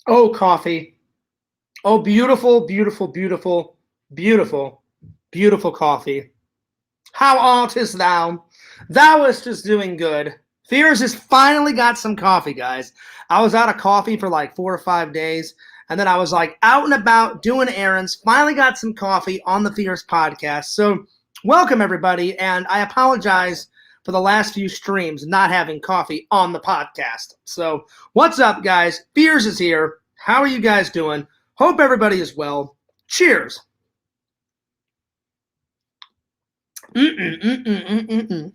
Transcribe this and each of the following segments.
Oh, coffee. Oh, beautiful, beautiful, beautiful, beautiful, beautiful coffee. How artist thou? Thou is just doing good. Fears has finally got some coffee, guys. I was out of coffee for like 4 or 5 days, and then I was like out and about doing errands. Finally got some coffee on the Fears podcast. So, welcome everybody, and I apologize for the last few streams not having coffee on the podcast. So, what's up, guys? Fears is here. How are you guys doing? Hope everybody is well. Cheers.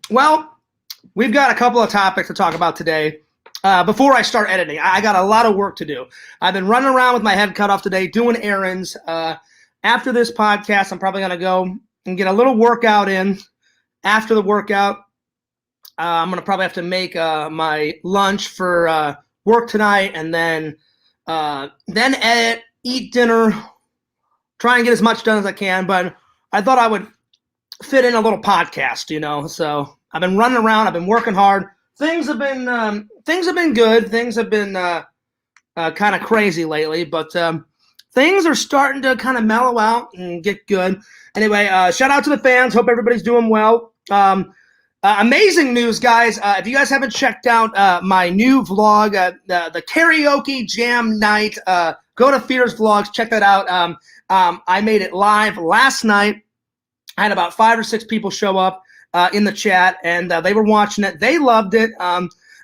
Well, we've got a couple of topics to talk about today. Before I start editing, I got a lot of work to do. I've been running around with my head cut off today, doing errands. After this podcast, I'm probably going to go and get a little workout in. After the workout, I'm going to probably have to make my lunch for work tonight, and then edit, eat dinner, try and get as much done as I can. But I thought I would fit in a little podcast, So I've been running around. I've been working hard. Things have been good. Things have been kind of crazy lately, but things are starting to kind of mellow out and get good. Anyway, shout out to the fans. Hope everybody's doing well. Amazing news, guys. If you guys haven't checked out my new vlog, the karaoke jam night, go to Fears Vlogs. Check that out. I made it live last night. I had about 5 or 6 people show up in the chat, and they were watching it. They loved it.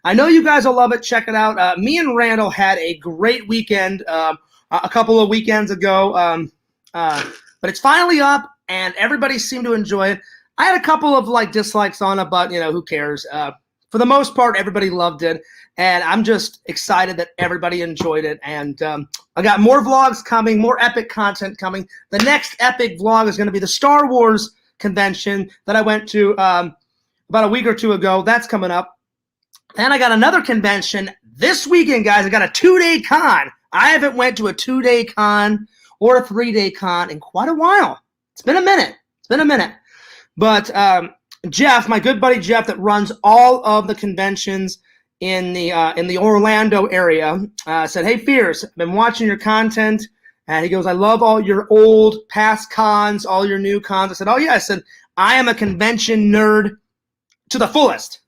I know you guys will love it. Check it out. Me and Randall had a great weekend a couple of weekends ago, but it's finally up, and everybody seemed to enjoy it. I had a couple of dislikes on it, but who cares? For the most part, everybody loved it, and I'm just excited that everybody enjoyed it. And I got more vlogs coming, more epic content coming. The next epic vlog is going to be the Star Wars convention that I went to about a week or two ago. That's coming up. And I got another convention this weekend, guys. I got a 2-day con. I haven't went to a 2-day con or a 3-day con in quite a while. It's been a minute. But Jeff, my good buddy Jeff, that runs all of the conventions in the Orlando area, said, "Hey, Fierce, I've been watching your content." And he goes, "I love all your old past cons, all your new cons." I said, "Oh, yeah." I said, "I am a convention nerd to the fullest."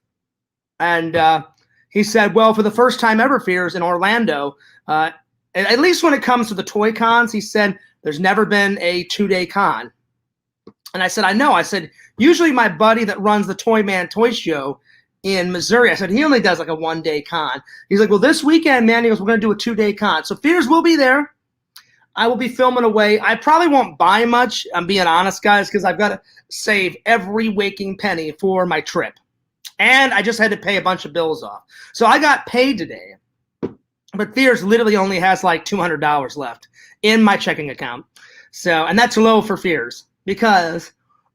And he said, "Well, for the first time ever, Fears, in Orlando, at least when it comes to the toy cons," he said, "there's never been a 2-day con." And I said, "I know." I said, "Usually my buddy that runs the Toy Man Toy Show in Missouri," I said, "he only does like a 1-day con." He's like, "Well, this weekend, man," he goes, "we're going to do a 2-day con." So Fears will be there. I will be filming away. I probably won't buy much, I'm being honest, guys, because I've got to save every waking penny for my trip. And I just had to pay a bunch of bills off. So I got paid today. But Fears literally only has like $200 left in my checking account. So, and that's low for Fears, because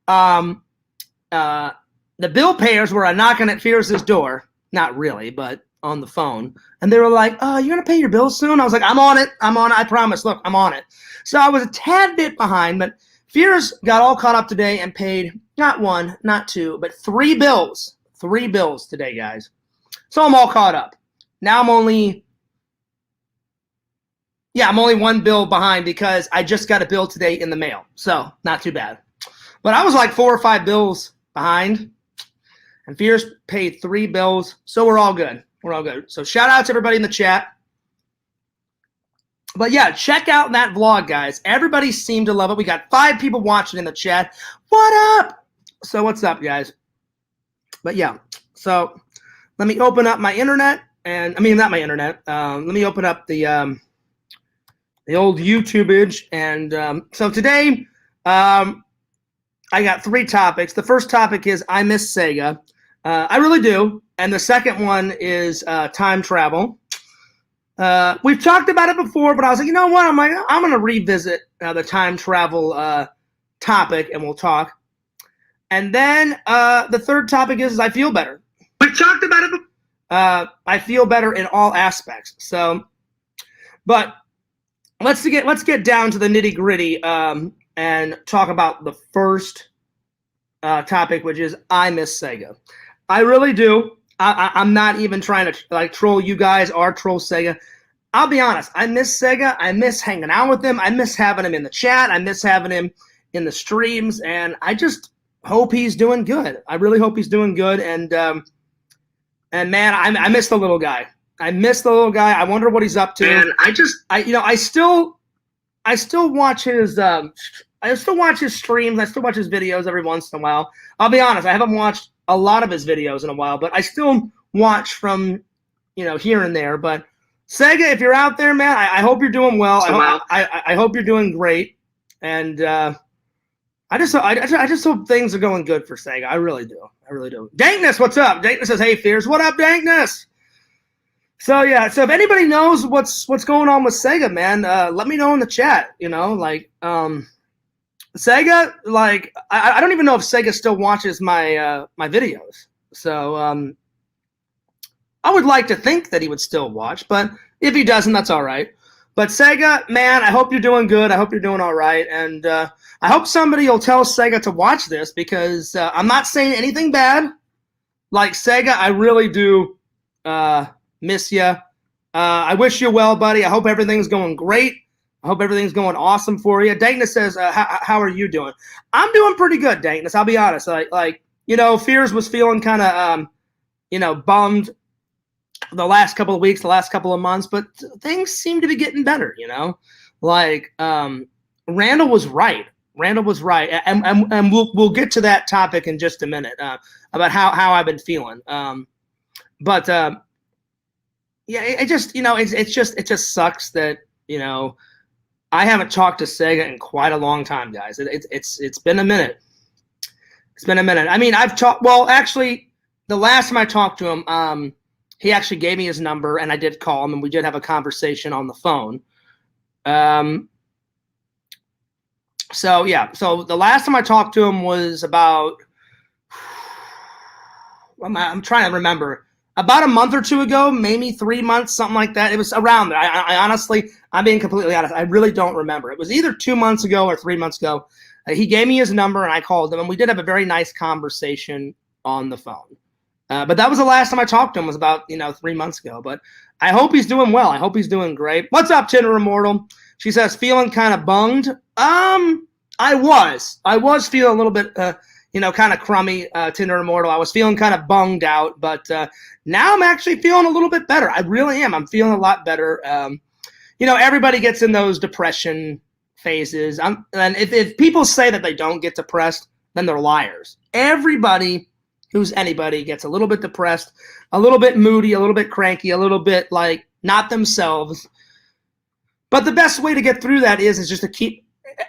the bill payers were knocking at Fears' door. Not really, but on the phone. And they were like, "Oh, you're going to pay your bills soon?" I was like, I'm on it. I promise. Look, I'm on it. So I was a tad bit behind, but Fears got all caught up today and paid not 1, not 2, but 3 bills. 3 bills today, guys. So I'm all caught up. Now I'm only 1 bill behind because I just got a bill today in the mail. So not too bad. But I was like 4 or 5 bills behind. And Fears paid 3 bills. So we're all good. We're all good. So shout out to everybody in the chat. But yeah, check out that vlog, guys. Everybody seemed to love it. We got 5 people watching in the chat. What up? So what's up, guys? But yeah, so let me open up my internet. And I mean, not my internet. Let me open up the old YouTubeage. And so today, I got 3 topics. The first topic is I miss Sega. I really do. And the second one is time travel. We've talked about it before, but I was like, you know what? I'm going to revisit the time travel topic, and we'll talk. And then the third topic is I feel better. We've talked about it before. I feel better in all aspects. So, but let's get down to the nitty gritty and talk about the first topic, which is I miss Sega. I really do. I'm not even trying to troll you guys or troll Sega. I'll be honest. I miss Sega. I miss hanging out with him. I miss having him in the chat. I miss having him in the streams. And I just hope he's doing good. I really hope he's doing good. And man, I miss the little guy. I miss the little guy. I wonder what he's up to. And I still watch his I still watch his streams. I still watch his videos every once in a while. I'll be honest. I haven't watched a lot of his videos in a while, but I still watch from, here and there. But Sega, if you're out there, man, I hope you're doing well. I hope you're doing great. And I just hope things are going good for Sega. I really do. I really do. Dankness, what's up? Dankness says, hey, Fears. What up, Dankness? So, yeah. So if anybody knows what's going on with Sega, man, let me know in the chat. Sega, I don't even know if Sega still watches my videos. So I would like to think that he would still watch, but if he doesn't, that's all right. But Sega, man, I hope you're doing good. I hope you're doing all right. And I hope somebody will tell Sega to watch this, because I'm not saying anything bad. Like, Sega, I really do miss you. I wish you well, buddy. I hope everything's going great. I hope everything's going awesome for you. Dankness says, how are you doing? I'm doing pretty good, Dankness. I'll be honest. Fears was feeling kind of, bummed the last couple of weeks, the last couple of months, but things seem to be getting better, Randall was right. Randall was right. And we'll get to that topic in just a minute, about how I've been feeling. It just sucks that, I haven't talked to Sega in quite a long time, guys. It's been a minute. It's been a minute. I mean, actually, the last time I talked to him, he actually gave me his number, and I did call him, and we did have a conversation on the phone. So the last time I talked to him was about, I'm trying to remember, about a month or two ago, maybe 3 months, something like that. It was around there. I honestly, I'm being completely honest, I really don't remember. It was either 2 months ago or 3 months ago. He gave me his number, and I called him, and we did have a very nice conversation on the phone. But that was the last time I talked to him, was about 3 months ago. But I hope he's doing well. I hope he's doing great. What's up, Tinder Immortal? She says, feeling kind of bummed. I was feeling a little bit, kind of crummy, Tinder Immortal. I was feeling kind of bummed out, but now I'm actually feeling a little bit better. I really am. I'm feeling a lot better. Everybody gets in those depression phases. And if people say that they don't get depressed, then they're liars. Everybody who's anybody gets a little bit depressed, a little bit moody, a little bit cranky, a little bit not themselves. But the best way to get through that is just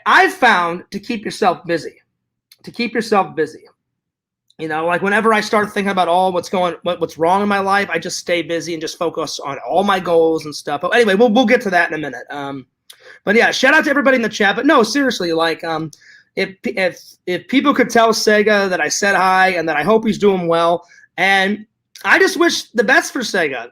I've found to keep yourself busy. To keep yourself busy. Whenever I start thinking about what's wrong in my life, I just stay busy and just focus on all my goals and stuff. But anyway, we'll get to that in a minute. But yeah, shout out to everybody in the chat. But no, seriously, if people could tell Sega that I said hi and that I hope he's doing well, and I just wish the best for Sega.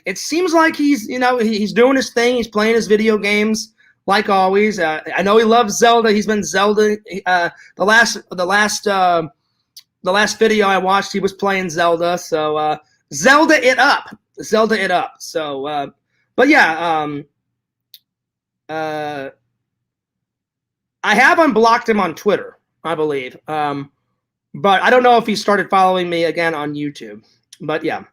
It seems like he's he's doing his thing. He's playing his video games. Like always, I know he loves Zelda. He's been Zelda. The last video I watched, he was playing Zelda. So Zelda it up. So, but yeah, I have unblocked him on Twitter, I believe. But I don't know if he started following me again on YouTube. But yeah.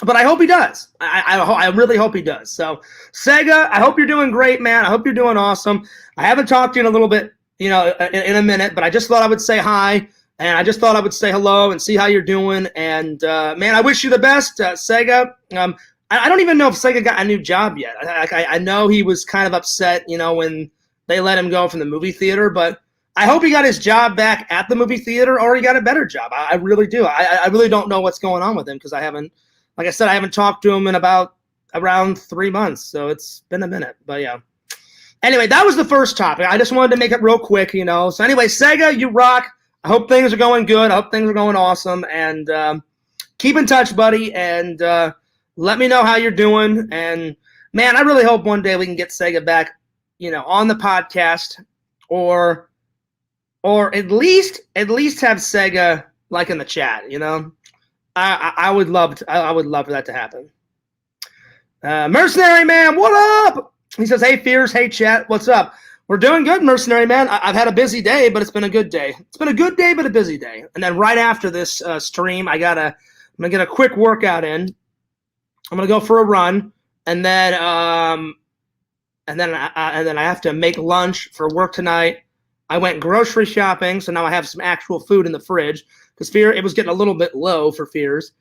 But I hope he does. I really hope he does. So, Sega, I hope you're doing great, man. I hope you're doing awesome. I haven't talked to you in a little bit, in a minute, but I just thought I would say hi, and I just thought I would say hello and see how you're doing. And, man, I wish you the best, Sega. I don't even know if Sega got a new job yet. I know he was kind of upset, when they let him go from the movie theater, but I hope he got his job back at the movie theater, or he got a better job. I really do. I really don't know what's going on with him, because like I said, I haven't talked to him in around 3 months, so it's been a minute. But yeah. Anyway, that was the first topic. I just wanted to make it real quick, So anyway, Sega, you rock. I hope things are going good. I hope things are going awesome. And keep in touch, buddy. And let me know how you're doing. And man, I really hope one day we can get Sega back, on the podcast, or at least have Sega in the chat, I would love for that to happen. Mercenary Man, what up? He says, hey, Fears, hey, chat, what's up? We're doing good, Mercenary Man. I've had a busy day, but it's been a good day. It's been a good day, but a busy day. And then right after this stream, I'm gonna get a quick workout in. I'm gonna go for a run, and then I have to make lunch for work tonight. I went grocery shopping, so now I have some actual food in the fridge because it was getting a little bit low for Fears.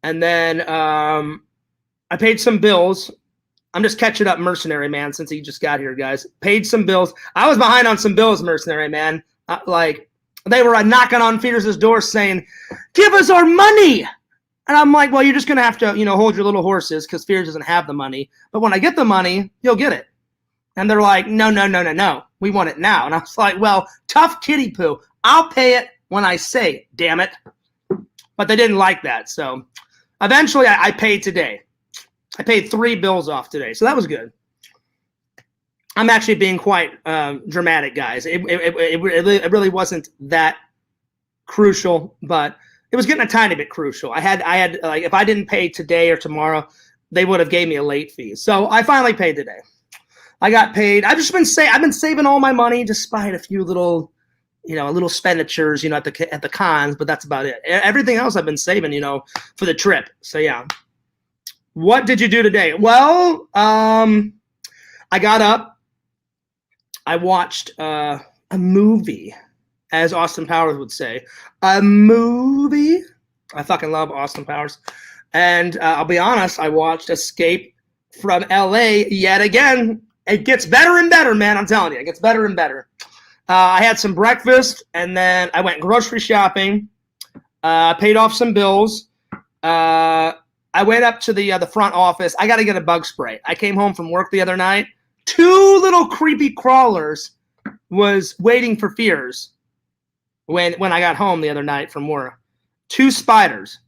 And then I paid some bills. I'm just catching up, Mercenary Man, since he just got here, guys. Paid some bills. I was behind on some bills, Mercenary Man. They were knocking on Fears' door saying, give us our money. And I'm like, well, you're just going to have to, hold your little horses because Fears doesn't have the money. But when I get the money, you'll get it. And they're like, no. We want it now. And I was like, well, tough kitty poo. I'll pay it when I say, damn it. But they didn't like that. So eventually I paid today. I paid 3 bills off today. So that was good. I'm actually being quite dramatic, guys. It really wasn't that crucial, but it was getting a tiny bit crucial. I had like, if I didn't pay today or tomorrow, they would have gave me a late fee. So I finally paid today. I got paid. I've been saving all my money despite a few little, little expenditures, at the cons, but that's about it. Everything else I've been saving, for the trip. So yeah. What did you do today? Well, I got up. I watched a movie, as Austin Powers would say. A movie. I fucking love Austin Powers. And I'll be honest, I watched Escape from L.A. yet again. It gets better and better, man. I'm telling you, it gets better and better. I had some breakfast, and then I went grocery shopping. Paid off some bills. I went up to the front office. I got to get a bug spray. I came home from work the other night. 2 little creepy crawlers was waiting for Fears when I got home the other night from work. 2 spiders.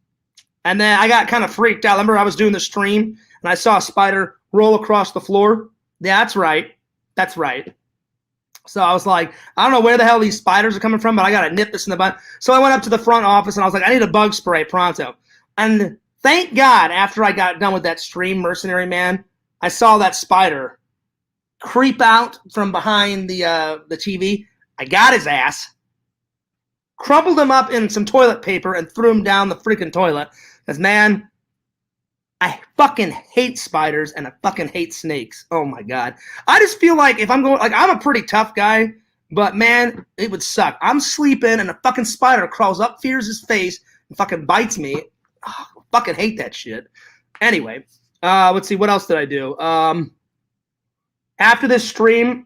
And then I got kind of freaked out. Remember I was doing the stream, and I saw a spider roll across the floor? Yeah, that's right. That's right. So I was like, I don't know where the hell these spiders are coming from, but I got to nip this in the butt. So I went up to the front office, and I was like, I need a bug spray pronto. And thank God, after I got done with that stream, Mercenary Man, I saw that spider creep out from behind the TV. I got his ass, crumpled him up in some toilet paper, and threw him down the freaking toilet. Because, man, I fucking hate spiders, and I fucking hate snakes. Oh, my God. I just feel like if I'm going, like, I'm a pretty tough guy, but, man, it would suck. I'm sleeping, and a fucking spider crawls up Fears' face and fucking bites me. Oh, I fucking hate that shit. Anyway, let's see. What else did I do? After this stream,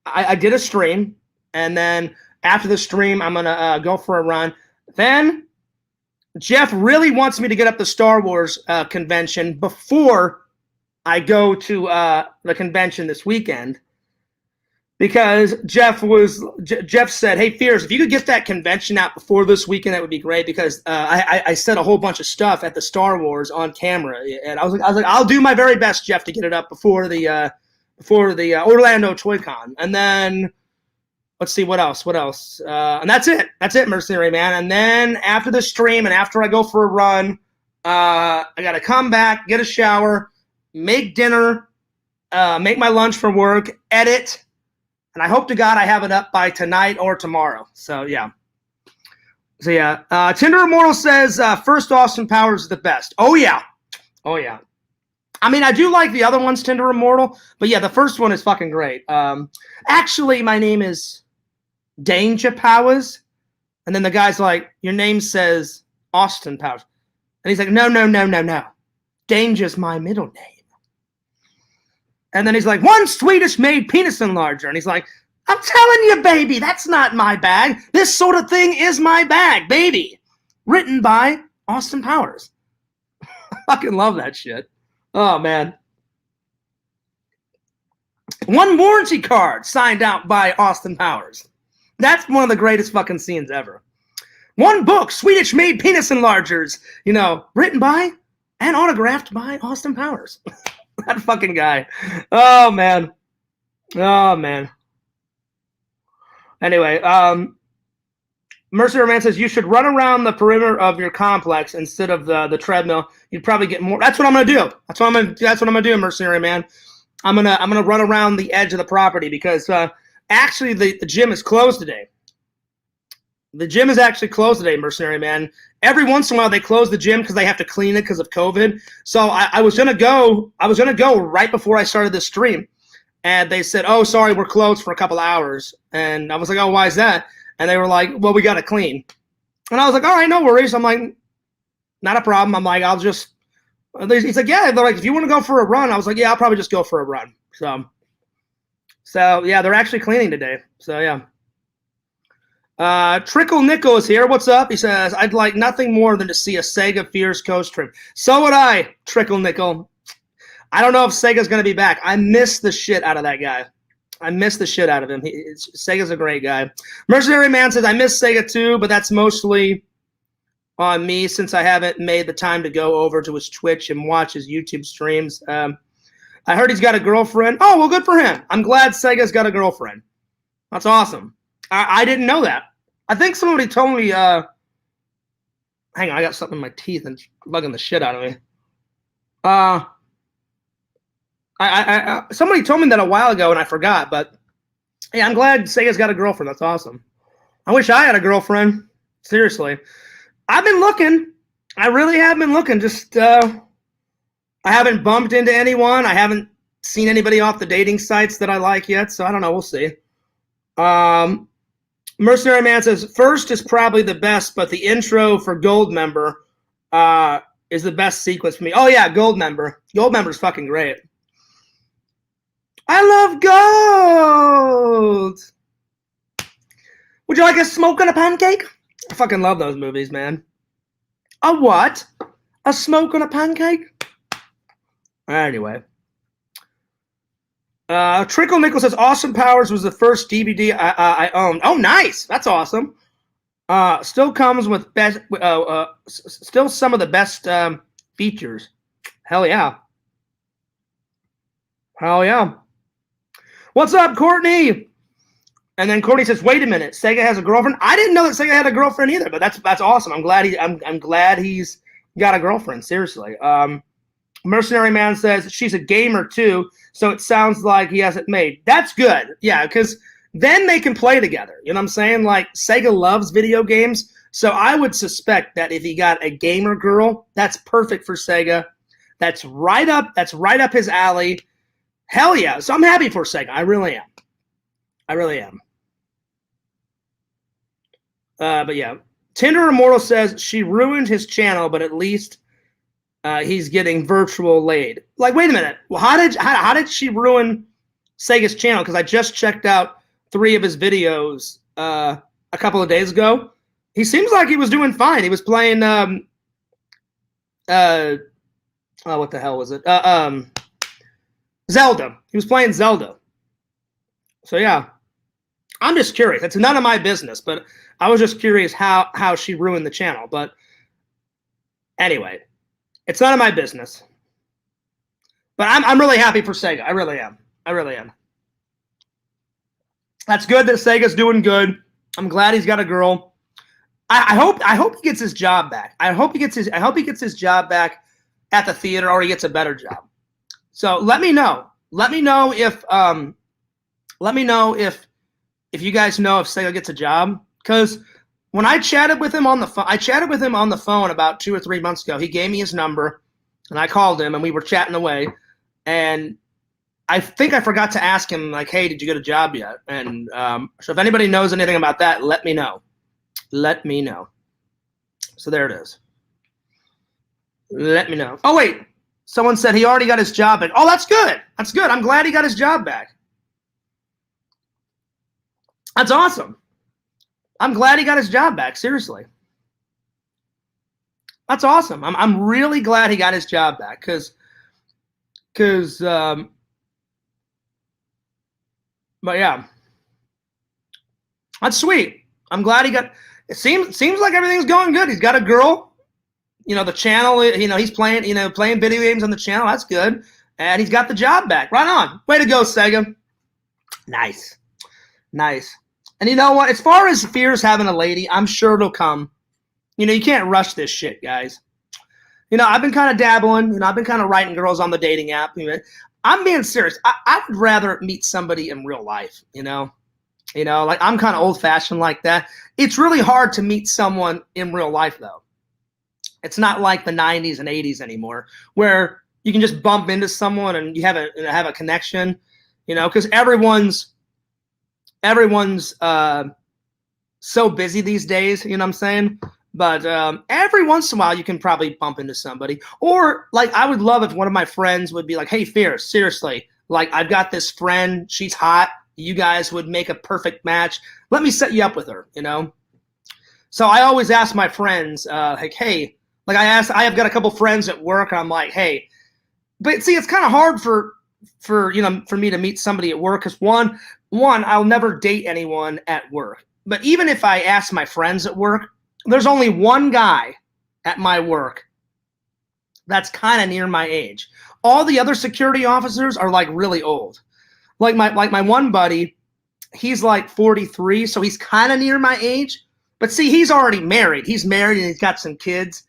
I did a stream, and then after the stream, I'm going to go for a run. Then Jeff really wants me to get up the Star Wars convention before I go to the convention this weekend, because Jeff said, hey, Fears, if you could get that convention out before this weekend, that would be great, because I said a whole bunch of stuff at the Star Wars on camera, and I was like, I'll do my very best, Jeff, to get it up before the Orlando Toy-Con. And then let's see, what else? And that's it. That's it, Mercenary Man. And then after the stream and after I go for a run, I got to come back, get a shower, make dinner, make my lunch for work, edit, and I hope to God I have it up by tonight or tomorrow. So, yeah. Tinder Immortal says, first Austin Powers is the best. Oh, yeah. I mean, I do like the other ones, Tinder Immortal, but yeah, the first one is fucking great. Actually, my name is Danger Powers, and then the guy's like, your name says Austin Powers, and he's like, no, Danger's my middle name. And then he's like, one Swedish-made penis enlarger, and he's like, I'm telling you, baby, that's not my bag. This sort of thing is my bag, baby. Written by Austin Powers. I fucking love that shit. Oh, man. One warranty card signed out by Austin Powers. That's one of the greatest fucking scenes ever. One book, Swedish-made penis enlargers, written by and autographed by Austin Powers. That fucking guy. Oh, man. Anyway, Mercenary Man says you should run around the perimeter of your complex instead of the treadmill. You'd probably get more. That's what I'm gonna do. That's what I'm gonna do, Mercenary Man. I'm gonna run around the edge of the property because actually the gym is closed today. The gym is actually closed today, Mercenary Man. Every once in a while they close the gym because they have to clean it because of COVID. So I was gonna go right before I started this stream, and they said, "Oh, sorry, we're closed for a couple hours." And I was like, "Oh, why is that?" And they were like, "Well, we got to clean." And I was like, "All right, no worries." I'm like, "Not a problem." I'm like, "I'll just." He's like, "Yeah." They're like, "If you want to go for a run," I was like, "Yeah, I'll probably just go for a run." So yeah, they're actually cleaning today. So yeah. Trickle Nickel is here. What's up? He says, "I'd like nothing more than to see a Sega Fears Coast trip." So would I, Trickle Nickel. I don't know if Sega's going to be back. I miss the shit out of that guy. I miss the shit out of him. Sega's a great guy. Mercenary Man says, "I miss Sega too, but that's mostly on me since I haven't made the time to go over to his Twitch and watch his YouTube streams." I heard he's got a girlfriend. Oh, well, good for him. I'm glad Sega's got a girlfriend. That's awesome. I didn't know that. I think somebody told me, hang on, I got something in my teeth and it's bugging the shit out of me. Somebody told me that a while ago and I forgot, but yeah, I'm glad Sega's got a girlfriend. That's awesome. I wish I had a girlfriend. Seriously. I've been looking. I really have been looking. Just, I haven't bumped into anyone. I haven't seen anybody off the dating sites that I like yet, so I don't know. We'll see. Mercenary Man says, "First is probably the best, but the intro for Gold Member is the best sequence for me." Oh, yeah, Gold Member. Gold Member's fucking great. I love gold. Would you like a smoke on a pancake? I fucking love those movies, man. A what? A smoke on a pancake? Anyway. Trickle Nickel says, "Austin Powers was the first DVD I owned." Oh, nice. That's awesome. Still comes with still some of the best features. Hell yeah. Hell yeah. What's up, Courtney? And then Courtney says, "Wait a minute, Sega has a girlfriend?" I didn't know that Sega had a girlfriend either, but that's awesome. I'm glad he's got a girlfriend. Seriously. Mercenary Man says she's a gamer too, so it sounds like he has it made. That's good. Yeah, because then they can play together. You know what I'm saying? Like, Sega loves video games, so I would suspect that if he got a gamer girl, that's perfect for Sega. That's right up his alley. Hell yeah. So I'm happy for Sega. I really am. I really am. But yeah. Tinder Immortal says she ruined his channel, but at least he's getting virtual laid. Like, wait a minute. Well, how did she ruin Sega's channel? Because I just checked out 3 of his videos a couple of days ago. He seems like he was doing fine. He was playing what the hell was it? Zelda. He was playing Zelda. So yeah. I'm just curious. It's none of my business, but I was just curious how she ruined the channel. But anyway, it's none of my business. But I'm really happy for Sega. I really am. I really am. That's good that Sega's doing good. I'm glad he's got a girl. I hope he gets his job back. I hope he gets his job back at the theater, or he gets a better job. So let me know. Let me know if you guys know if Sega gets a job. Because when I chatted with him on the phone, about 2 or 3 months ago. He gave me his number, and I called him, and we were chatting away. And I think I forgot to ask him, like, "Hey, did you get a job yet?" And so if anybody knows anything about that, let me know. Let me know. So there it is. Let me know. Oh, wait. Someone said he already got his job back. Oh, that's good. That's good. I'm glad he got his job back. That's awesome. I'm glad he got his job back. Seriously. That's awesome. I'm really glad he got his job back because but yeah. That's sweet. I'm glad he got it. Seems like everything's going good. He's got a girl. You know, the channel, you know, he's playing video games on the channel. That's good. And he's got the job back. Right on. Way to go, Sega. Nice. Nice. And you know what? As far as Fears having a lady, I'm sure it'll come. You know, you can't rush this shit, guys. You know, I've been kind of dabbling. You know, I've been kind of writing girls on the dating app. You know, I'm being serious. I would rather meet somebody in real life, you know? You know, like I'm kind of old-fashioned like that. It's really hard to meet someone in real life, though. It's not like the 90s and 80s anymore, where you can just bump into someone and you have a connection, you know, because everyone's so busy these days, you know what I'm saying? But every once in a while, you can probably bump into somebody. Or, like, I would love if one of my friends would be like, hey, Fierce, seriously, like, I've got this friend. She's hot. You guys would make a perfect match. Let me set you up with her, you know? So I always ask my friends, like, hey, like I have got a couple friends at work, and I'm like, hey, but see, it's kind of hard for me to meet somebody at work because one, I'll never date anyone at work. But even if I ask my friends at work, there's only one guy at my work that's kind of near my age. All the other security officers are like really old. Like my one buddy, he's like 43, so he's kind of near my age. But see, he's already married. He's married and he's got some kids.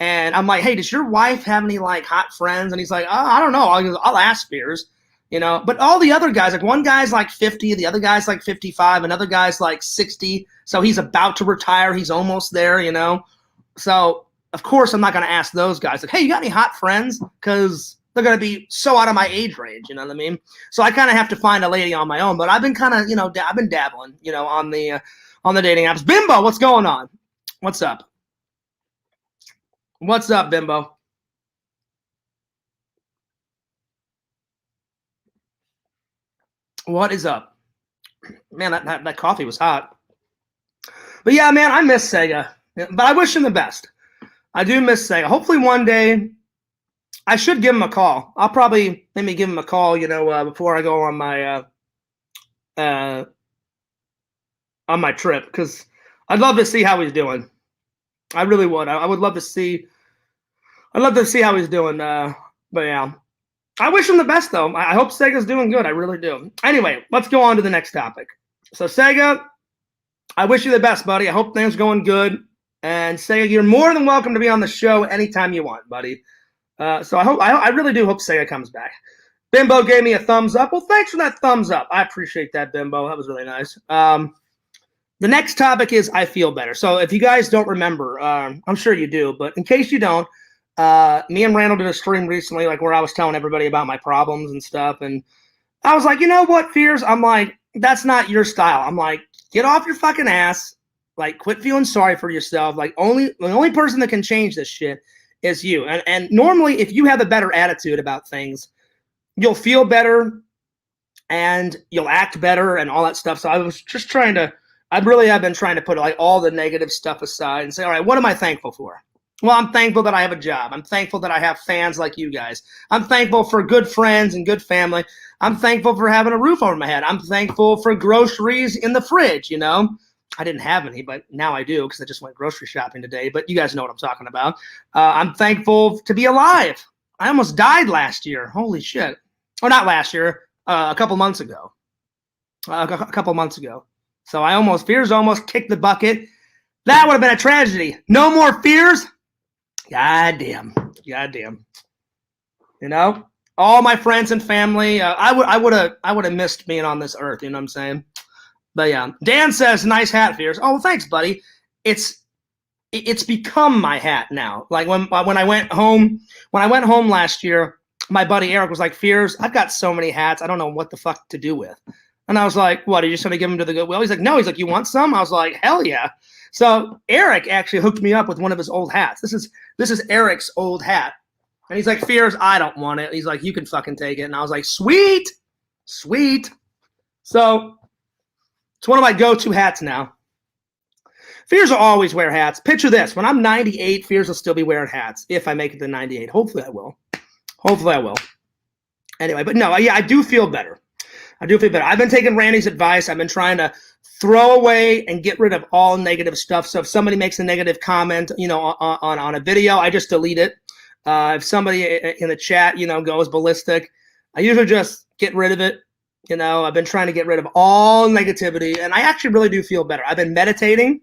And I'm like, hey, does your wife have any like hot friends? And he's like, oh, I don't know. I'll ask Fears, you know. But all the other guys, like one guy's like 50, the other guy's like 55, another guy's like 60. So he's about to retire. He's almost there, you know. So of course I'm not going to ask those guys like, hey, you got any hot friends? Because they're going to be so out of my age range, you know what I mean? So I kind of have to find a lady on my own. But I've been kind of, you know, I've been dabbling, you know, on the dating apps. Bimbo, what's going on? What's up? What's up, Bimbo? What is up? Man, that coffee was hot. But yeah, man, I miss Sega. But I wish him the best. I do miss Sega. Hopefully one day I should give him a call. I'll probably maybe give him a call, you know, before I go on my trip, because I'd love to see how he's doing. I really would. I would love to see. I'd love to see how he's doing. But yeah, I wish him the best, though. I hope Sega's doing good. I really do. Anyway, let's go on to the next topic. So Sega, I wish you the best, buddy. I hope things are going good. And Sega, you're more than welcome to be on the show anytime you want, buddy. So I really do hope Sega comes back. Bimbo gave me a thumbs up. Well, thanks for that thumbs up. I appreciate that, Bimbo. That was really nice. The next topic is I feel better. So if you guys don't remember, I'm sure you do, but in case you don't, me and Randall did a stream recently, like where I was telling everybody about my problems and stuff. And I was like, you know what, Fears? I'm like, that's not your style. I'm like, get off your fucking ass. Like, quit feeling sorry for yourself. Like, the only person that can change this shit is you. And normally, if you have a better attitude about things, you'll feel better and you'll act better and all that stuff. So I was just I really have been trying to put like all the negative stuff aside and say, all right, what am I thankful for? Well, I'm thankful that I have a job. I'm thankful that I have fans like you guys. I'm thankful for good friends and good family. I'm thankful for having a roof over my head. I'm thankful for groceries in the fridge, you know. I didn't have any, but now I do because I just went grocery shopping today. But you guys know what I'm talking about. I'm thankful to be alive. I almost died last year. Holy shit. Or not last year, a couple months ago. A couple months ago. So Fears almost kicked the bucket. That would have been a tragedy. No more Fears. Goddamn. You know, all my friends and family. I would have missed being on this earth. You know what I'm saying? But yeah, Dan says, "Nice hat, Fears." Oh, well, thanks, buddy. It's become my hat now. Like when I went home last year, my buddy Eric was like, "Fears, I've got so many hats. I don't know what the fuck to do with." And I was like, "What? Are you just gonna give them to the Goodwill?" He's like, "No." He's like, "You want some?" I was like, "Hell yeah!" So Eric actually hooked me up with one of his old hats. This is Eric's old hat, and he's like, "Fears, I don't want it." He's like, "You can fucking take it." And I was like, "Sweet." So it's one of my go-to hats now. Fears will always wear hats. Picture this: when I'm 98, Fears will still be wearing hats if I make it to 98. Hopefully, I will. Anyway, but no, yeah, I do feel better. I've been taking Randy's advice. I've been trying to throw away and get rid of all negative stuff. So if somebody makes a negative comment, you know, on a video, I just delete it. If somebody in the chat, you know, goes ballistic, I usually just get rid of it. You know, I've been trying to get rid of all negativity, and I actually really do feel better. I've been meditating,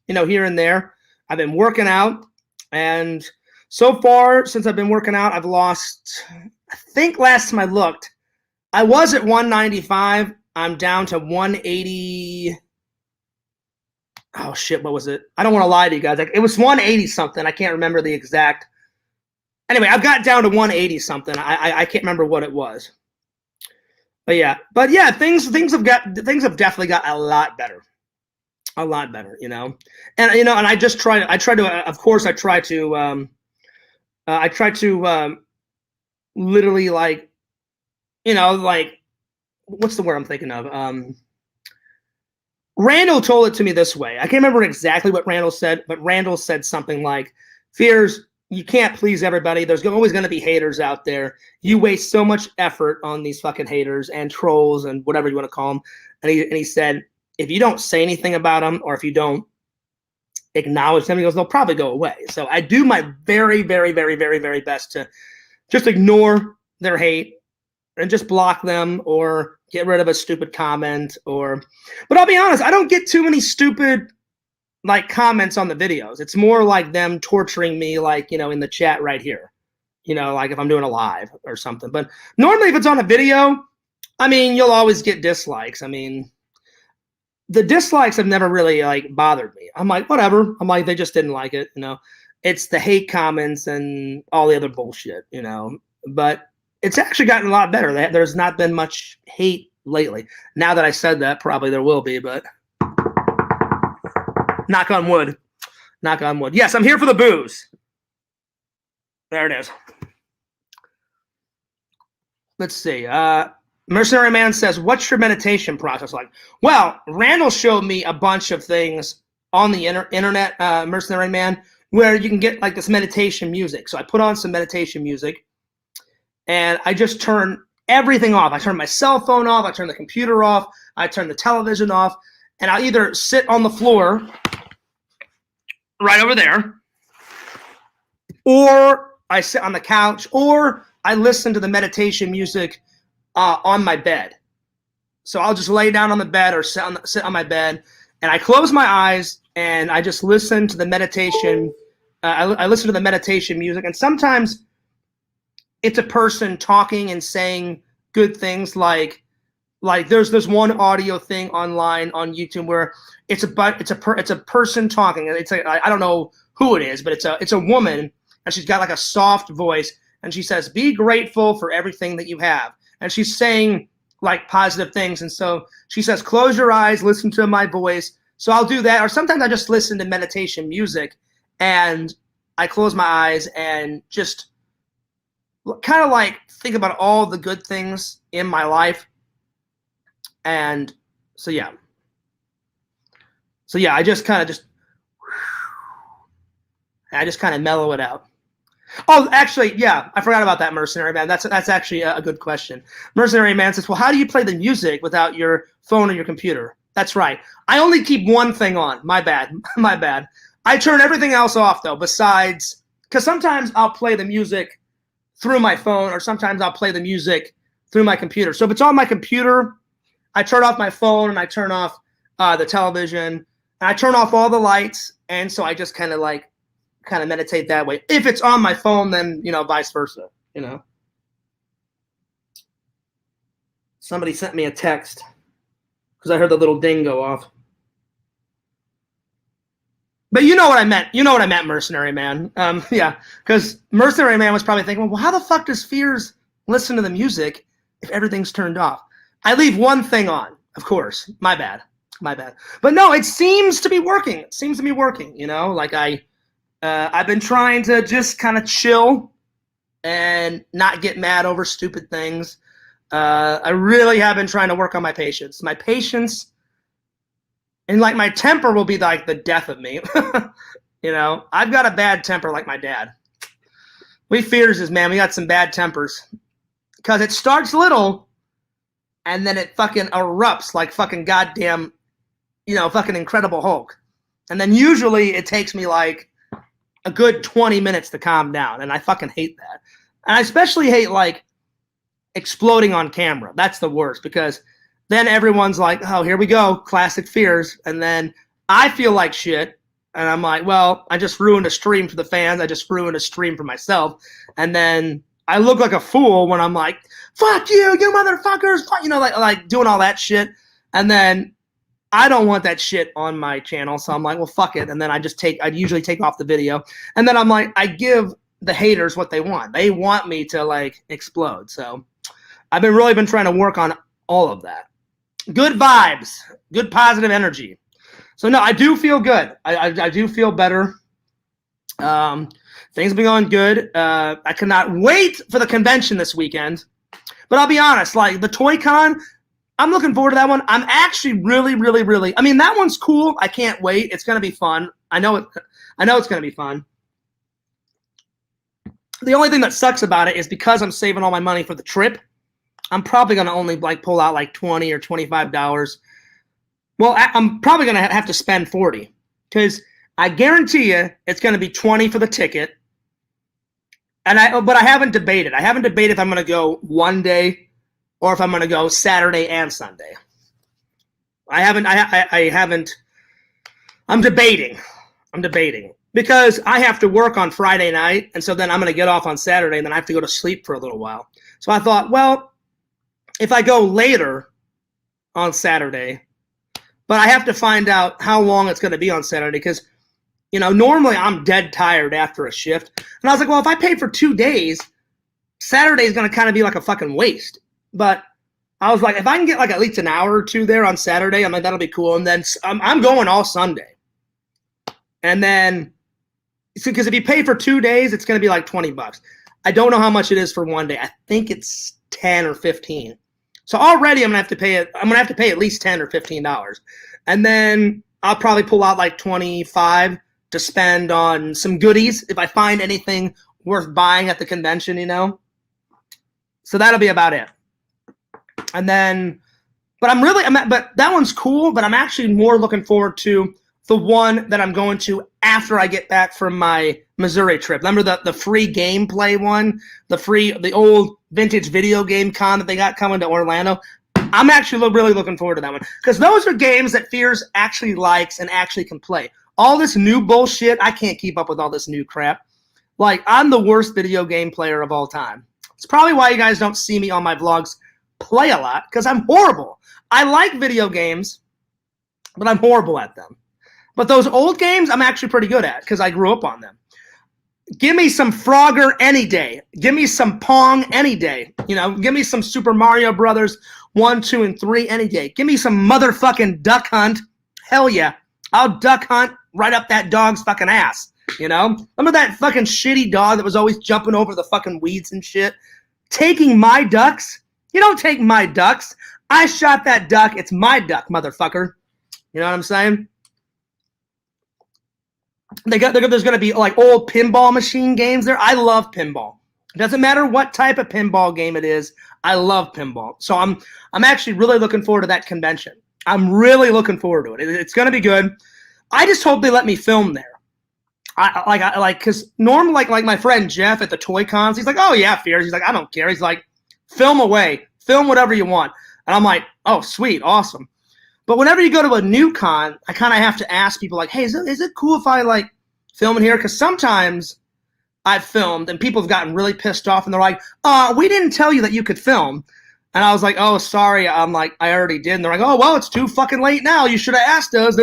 you know, here and there. I've been working out, and so far since I've been working out, I've lost, I think last time I looked, I was at 195. I'm down to 180. Oh shit, what was it? I don't want to lie to you guys. Like, it was 180 something. I can't remember the exact. Anyway, I've got down to 180 something. I can't remember what it was. But yeah, things have definitely got a lot better. A lot better, you know. And you know, and I try to of course I try to literally, like, you know, like, what's the word I'm thinking of? Randall told it to me this way. I can't remember exactly what Randall said, but Randall said something like, Fears, you can't please everybody. There's always going to be haters out there. You waste so much effort on these fucking haters and trolls and whatever you want to call them. And he said, if you don't say anything about them, or if you don't acknowledge them, he goes, they'll probably go away. So I do my very, very, very, very, very best to just ignore their hate and just block them or get rid of a stupid comment. But I'll be honest, I don't get too many stupid, like, comments on the videos. It's more like them torturing me, like, you know, in the chat right here, you know, like if I'm doing a live or something. But normally if it's on a video, I mean, you'll always get dislikes. I mean, the dislikes have never really, like, bothered me. I'm like, whatever. I'm like, they just didn't like it, you know. It's the hate comments and all the other bullshit, you know. But it's actually gotten a lot better. There's not been much hate lately. Now that I said that, probably there will be, but knock on wood. Knock on wood. Yes, I'm here for the booze. There it is. Let's see. Mercenary Man says, what's your meditation process like? Well, Randall showed me a bunch of things on the internet, Mercenary Man, where you can get, like, this meditation music. So I put on some meditation music, and I just turn everything off. I turn my cell phone off. I turn the computer off. I turn the television off. And I'll either sit on the floor right over there, or I sit on the couch, or I listen to the meditation music on my bed. So I'll just lay down on the bed or sit on my bed, and I close my eyes, and I just listen to the meditation. I listen to the meditation music, and sometimes it's a person talking and saying good things, like there's one audio thing online on YouTube where it's a person talking, and I don't know who it is, but it's a woman, and she's got, like, a soft voice, and she says, be grateful for everything that you have, and she's saying, like, positive things. And so she says, close your eyes, listen to my voice. So I'll do that, or sometimes I just listen to meditation music, and I close my eyes and just kind of, like, think about all the good things in my life. And so yeah, I just kind of mellow it out. Oh, actually, yeah, I forgot about that, Mercenary Man. That's actually a good question. Mercenary Man says, well, how do you play the music without your phone or your computer? That's right. I only keep one thing on. My bad. My bad. I turn everything else off, though, besides, because sometimes I'll play the music through my phone, or sometimes I'll play the music through my computer. So if it's on my computer, I turn off my phone, and I turn off the television, and I turn off all the lights, and so I just kind of meditate that way. If it's on my phone, then, you know, vice versa, you know. Somebody sent me a text because I heard the little ding go off. But you know what I meant. You know what I meant, Mercenary Man. Yeah, because Mercenary Man was probably thinking, well, how the fuck does Fears listen to the music if everything's turned off? I leave one thing on, of course. My bad. My bad. But no, it seems to be working. It seems to be working, you know. Like, I've been trying to just kind of chill and not get mad over stupid things. I really have been trying to work on my patience. My patience and, like, my temper will be, like, the death of me. You know, I've got a bad temper like my dad. We Fearses, man, we got some bad tempers. Because it starts little, and then it fucking erupts like fucking goddamn, you know, fucking Incredible Hulk. And then usually it takes me, like, a good 20 minutes to calm down, and I fucking hate that. And I especially hate, like, exploding on camera. That's the worst, because then everyone's like, oh, here we go, classic fears. And then I feel like shit. And I'm like, well, I just ruined a stream for the fans. I just ruined a stream for myself. And then I look like a fool when I'm like, fuck you, you motherfuckers. Fuck, you know, like doing all that shit. And then I don't want that shit on my channel. So I'm like, well, fuck it. And then I usually take off the video. And then I'm like, I give the haters what they want. They want me to like explode. So I've really been trying to work on all of that. Good vibes, good positive energy. So no, I do feel good. I do feel better. Things have been going good. I cannot wait for the convention this weekend. But I'll be honest, like the Toy Con, I'm looking forward to that one. I'm actually really, I mean, that one's cool. I can't wait. It's going to be fun. I know it's going to be fun. The only thing that sucks about it is because I'm saving all my money for the trip, I'm probably going to only like pull out like $20 or $25. Well, I'm probably going to have to spend $40, because I guarantee you it's going to be $20 for the ticket. But I haven't debated. I haven't debated if I'm going to go one day or if I'm going to go Saturday and Sunday. I haven't. I'm debating. Because I have to work on Friday night, and so then I'm going to get off on Saturday, and then I have to go to sleep for a little while. So I thought, well, if I go later on Saturday, but I have to find out how long it's going to be on Saturday, because, you know, normally I'm dead tired after a shift. And I was like, well, if I pay for 2 days, Saturday is going to kind of be like a fucking waste. But I was like, if I can get like at least an hour or two there on Saturday, I'm like, that'll be cool. And then I'm going all Sunday. And then, because if you pay for 2 days, it's going to be like $20. I don't know how much it is for one day. I think it's 10 or 15. So already I'm going to have to pay at least $10 or $15. And then I'll probably pull out like 25 to spend on some goodies if I find anything worth buying at the convention, you know. So that'll be about it. And then, but that one's cool, but I'm actually more looking forward to the one that I'm going to after I get back from my Missouri trip. Remember the free gameplay one? The old vintage video game con that they got coming to Orlando? I'm actually really looking forward to that one, because those are games that Fears actually likes and actually can play. All this new bullshit, I can't keep up with all this new crap. Like, I'm the worst video game player of all time. It's probably why you guys don't see me on my vlogs play a lot, because I'm horrible. I like video games, but I'm horrible at them. But those old games, I'm actually pretty good at, because I grew up on them. Give me some Frogger any day. Give me some Pong any day. You know, give me some Super Mario Brothers 1, 2, and 3 any day. Give me some motherfucking Duck Hunt. Hell yeah. I'll duck hunt right up that dog's fucking ass. You know? Remember that fucking shitty dog that was always jumping over the fucking weeds and shit? Taking my ducks? You don't take my ducks. I shot that duck. It's my duck, motherfucker. You know what I'm saying? There's going to be like old pinball machine games there. I love pinball. It doesn't matter what type of pinball game it is. I love pinball. So I'm actually really looking forward to that convention. I'm really looking forward to it. It's going to be good. I just hope they let me film there. Because normally, like my friend Jeff at the Toy Cons, he's like, oh yeah, Fears. He's like, I don't care. He's like, film away. Film whatever you want. And I'm like, oh, sweet, awesome. But whenever you go to a new con, I kind of have to ask people like, hey, is it cool if I like film in here? Because sometimes I've filmed and people have gotten really pissed off and they're like, we didn't tell you that you could film. And I was like, oh, sorry. I'm like, I already did. And they're like, oh, well, it's too fucking late now. You should have asked us.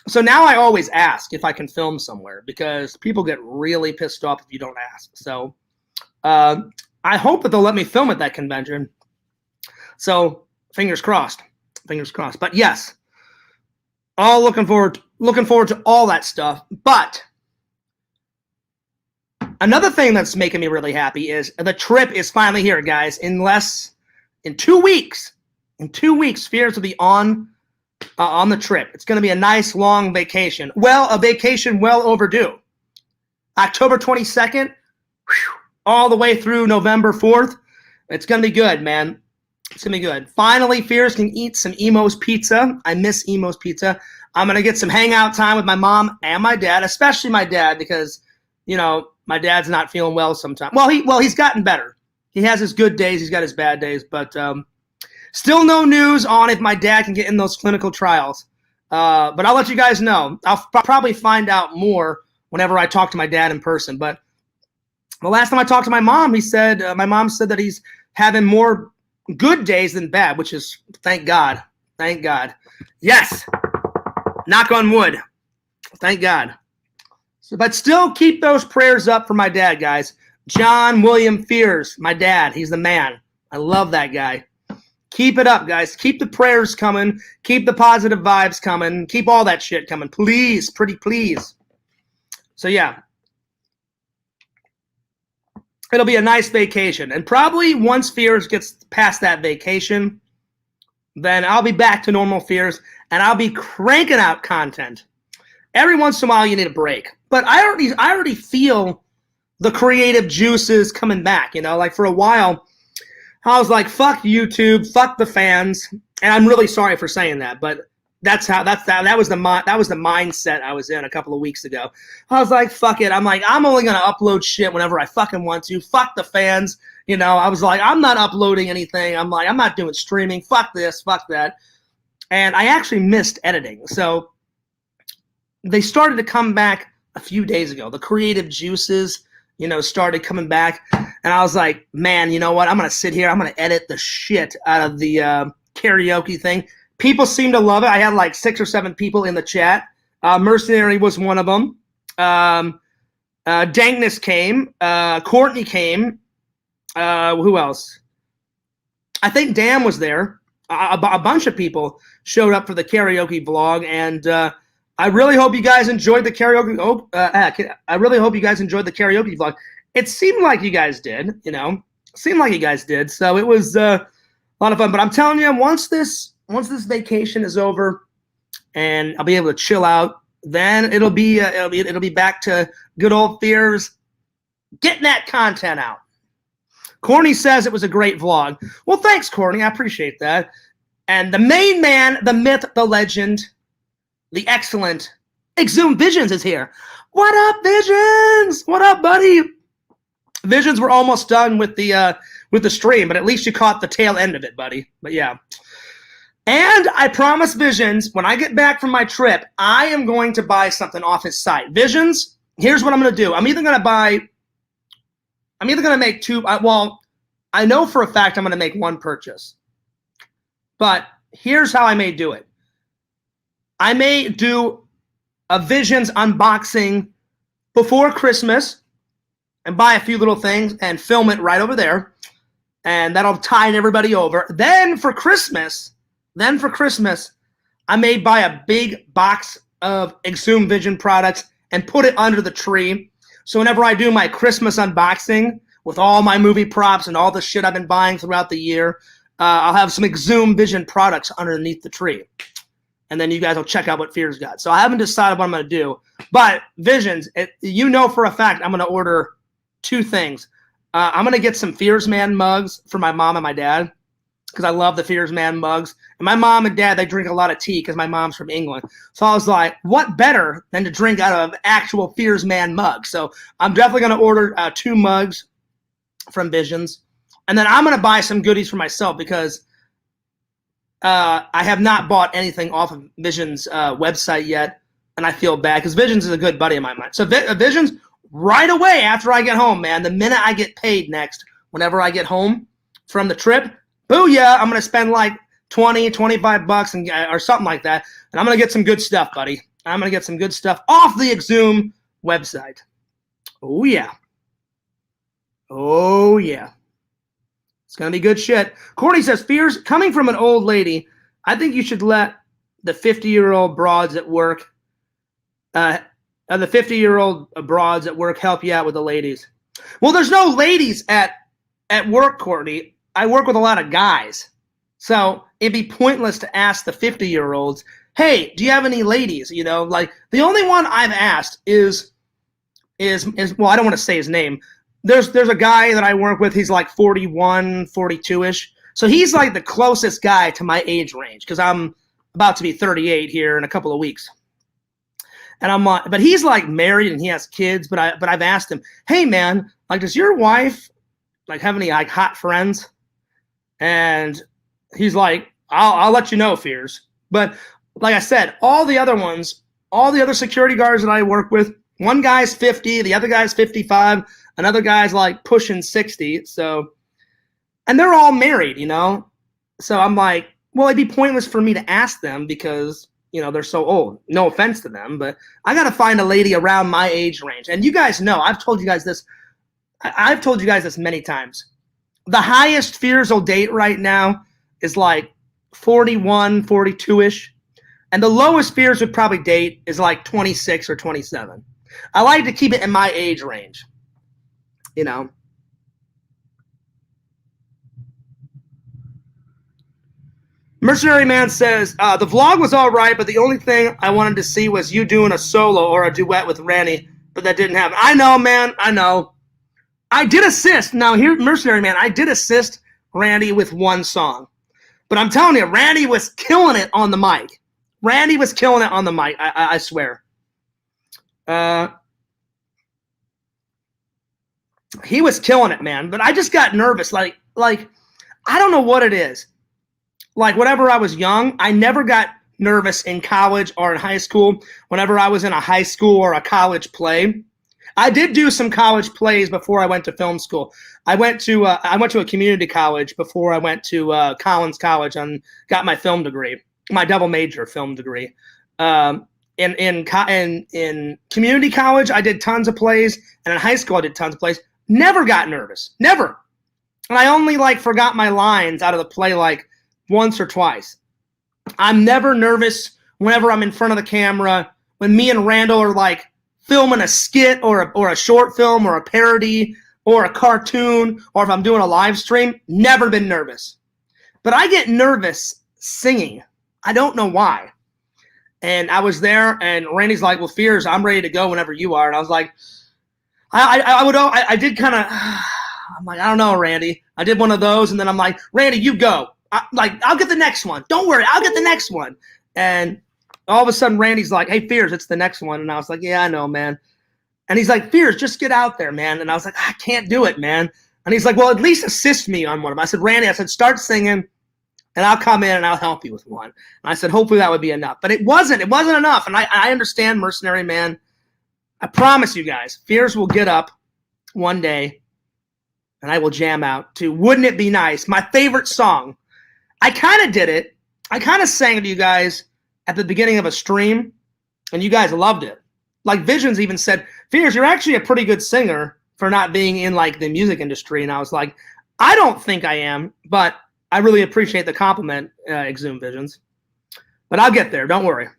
So now I always ask if I can film somewhere, because people get really pissed off if you don't ask. So I hope that they'll let me film at that convention. So fingers crossed. Fingers crossed. But yes, all looking forward to all that stuff. But another thing that's making me really happy is the trip is finally here, guys. In 2 weeks. In 2 weeks, Fears will be on the trip. It's going to be a nice long vacation. Well, a vacation well overdue. October 22nd, all the way through November 4th. It's going to be good, man. It's going to be good. Finally, Fears can eat some Emo's pizza. I miss Emo's pizza. I'm going to get some hangout time with my mom and my dad, especially my dad, because, you know, my dad's not feeling well sometimes. Well, he's gotten better. He has his good days. He's got his bad days. But still no news on if my dad can get in those clinical trials. But I'll let you guys know. I'll probably find out more whenever I talk to my dad in person. But the last time I talked to my mom, my mom said that he's having more good days than bad, which is, thank God. Thank God. Yes. Knock on wood. Thank God. So, but still keep those prayers up for my dad, guys. John William Fears, my dad. He's the man. I love that guy. Keep it up, guys. Keep the prayers coming. Keep the positive vibes coming. Keep all that shit coming. Please, pretty please. So, yeah. It'll be a nice vacation. And probably once Fears gets past that vacation, then I'll be back to normal Fears, and I'll be cranking out content. Every once in a while, you need a break. But I already feel the creative juices coming back. You know, like for a while, I was like, fuck YouTube, fuck the fans. And I'm really sorry for saying that, but that was the mindset I was in a couple of weeks ago. I was like, fuck it. I'm like, I'm only going to upload shit whenever I fucking want to. Fuck the fans. You know, I was like, I'm not uploading anything. I'm like, I'm not doing streaming. Fuck this, fuck that. And I actually missed editing. So they started to come back a few days ago. The creative juices, you know, started coming back. And I was like, man, you know what? I'm going to sit here. I'm going to edit the shit out of the karaoke thing. People seem to love it. I had like 6 or 7 people in the chat. Mercenary was one of them. Dankness came. Courtney came. Who else? I think Dan was there. A bunch of people showed up for the karaoke vlog, and I really hope you guys enjoyed the karaoke. I really hope you guys enjoyed the karaoke vlog. It seemed like you guys did, you know. Seemed like you guys did. So it was a lot of fun. But I'm telling you, once this vacation is over, and I'll be able to chill out, then it'll be back to good old Fears, getting that content out. Corny says it was a great vlog. Well, thanks, Corny. I appreciate that. And the main man, the myth, the legend, the excellent Exhumed Visions is here. What up, Visions? What up, buddy? Visions, we're almost done with the stream, but at least you caught the tail end of it, buddy. But yeah. And I promise Visions, when I get back from my trip, I am going to buy something off his site. Visions, here's what I'm going to do. I'm either going to make 2. Well, I know for a fact I'm going to make 1 purchase. But here's how I may do it. I may do a Visions unboxing before Christmas and buy a few little things and film it right over there. And that'll tide everybody over. Then for Christmas, I may buy a big box of Exhumed Vision products and put it under the tree. So whenever I do my Christmas unboxing with all my movie props and all the shit I've been buying throughout the year, I'll have some Exhumed Vision products underneath the tree. And then you guys will check out what Fears got. So I haven't decided what I'm going to do. But Visions, you know for a fact I'm going to order 2 things. I'm going to get some Fears Man mugs for my mom and my dad, because I love the Fears Man mugs. And my mom and dad, they drink a lot of tea because my mom's from England. So I was like, what better than to drink out of actual Fears Man mugs? So I'm definitely going to order 2 mugs from Visions. And then I'm going to buy some goodies for myself, because I have not bought anything off of Visions' website yet, and I feel bad because Visions is a good buddy of mine. So Visions, right away after I get home, man, the minute I get paid next, whenever I get home from the trip, booyah, I'm going to spend like $20, $25 or something like that, and I'm going to get some good stuff, buddy. I'm going to get some good stuff off the Exhumed website. Oh, yeah. Oh, yeah. It's going to be good shit. Courtney says, Fears, coming from an old lady, I think you should let the 50-year-old broads at work, help you out with the ladies. Well, there's no ladies at work, Courtney. I work with a lot of guys. So it'd be pointless to ask the 50-year-olds, hey, do you have any ladies? You know, like the only one I've asked is well, I don't want to say his name. There's a guy that I work with. He's like 41, 42-ish. So he's like the closest guy to my age range, because I'm about to be 38 here in a couple of weeks. And I'm like, but he's like married and he has kids. But I've asked him, hey man, like, does your wife like have any like hot friends? And he's like, I'll let you know, Fears. But like I said, all the other security guards that I work with, one guy's 50, the other guy's 55, another guy's like pushing 60. So, and they're all married, you know? So I'm like, well, it'd be pointless for me to ask them because, you know, they're so old. No offense to them, but I got to find a lady around my age range. And you guys know, I've told you guys this many times. The highest Fears will date right now is like 41, 42-ish. And the lowest Fears would probably date is like 26 or 27. I like to keep it in my age range, you know. Mercenary Man says, the vlog was all right, but the only thing I wanted to see was you doing a solo or a duet with Randy, but that didn't happen. I know, man. I know. I did assist. Now, here, Mercenary Man, I did assist Randy with one song. But I'm telling you, Randy was killing it on the mic. Randy was killing it on the mic, I swear. He was killing it, man. But I just got nervous. Like I don't know what it is. Like, whenever I was young, I never got nervous in college or in high school. Whenever I was in a high school or a college play, I did do some college plays before I went to film school. I went to a community college before I went to Collins College and got my film degree, my double major film degree. In community college, I did tons of plays, and in high school, I did tons of plays. Never got nervous, never. And I only like forgot my lines out of the play like once or twice. I'm never nervous whenever I'm in front of the camera. When me and Randall are like filming a skit or a short film or a parody or a cartoon, or if I'm doing a live stream, never been nervous. But I get nervous singing. I don't know why. And I was there, and Randy's like, well, Fears, I'm ready to go whenever you are. And I was like, I did kind of, I'm like, I don't know, Randy. I did one of those, and then I'm like, Randy, you go. I'll get the next one. Don't worry, I'll get the next one. And all of a sudden, Randy's like, hey, Fears, it's the next one. And I was like, yeah, I know, man. And he's like, Fears, just get out there, man. And I was like, I can't do it, man. And he's like, well, at least assist me on one of them. I said, Randy, start singing, and I'll come in and I'll help you with one. And I said, hopefully that would be enough. But it wasn't enough. And I understand, Mercenary Man. I promise you guys, Fears will get up one day, and I will jam out to Wouldn't It Be Nice, my favorite song. I kind of did it. I kind of sang it to you guys at the beginning of a stream, and you guys loved it. Like, Visions even said, Fears, you're actually a pretty good singer for not being in, like, the music industry. And I was like, I don't think I am, but I really appreciate the compliment, Exhume Visions. But I'll get there. Don't worry.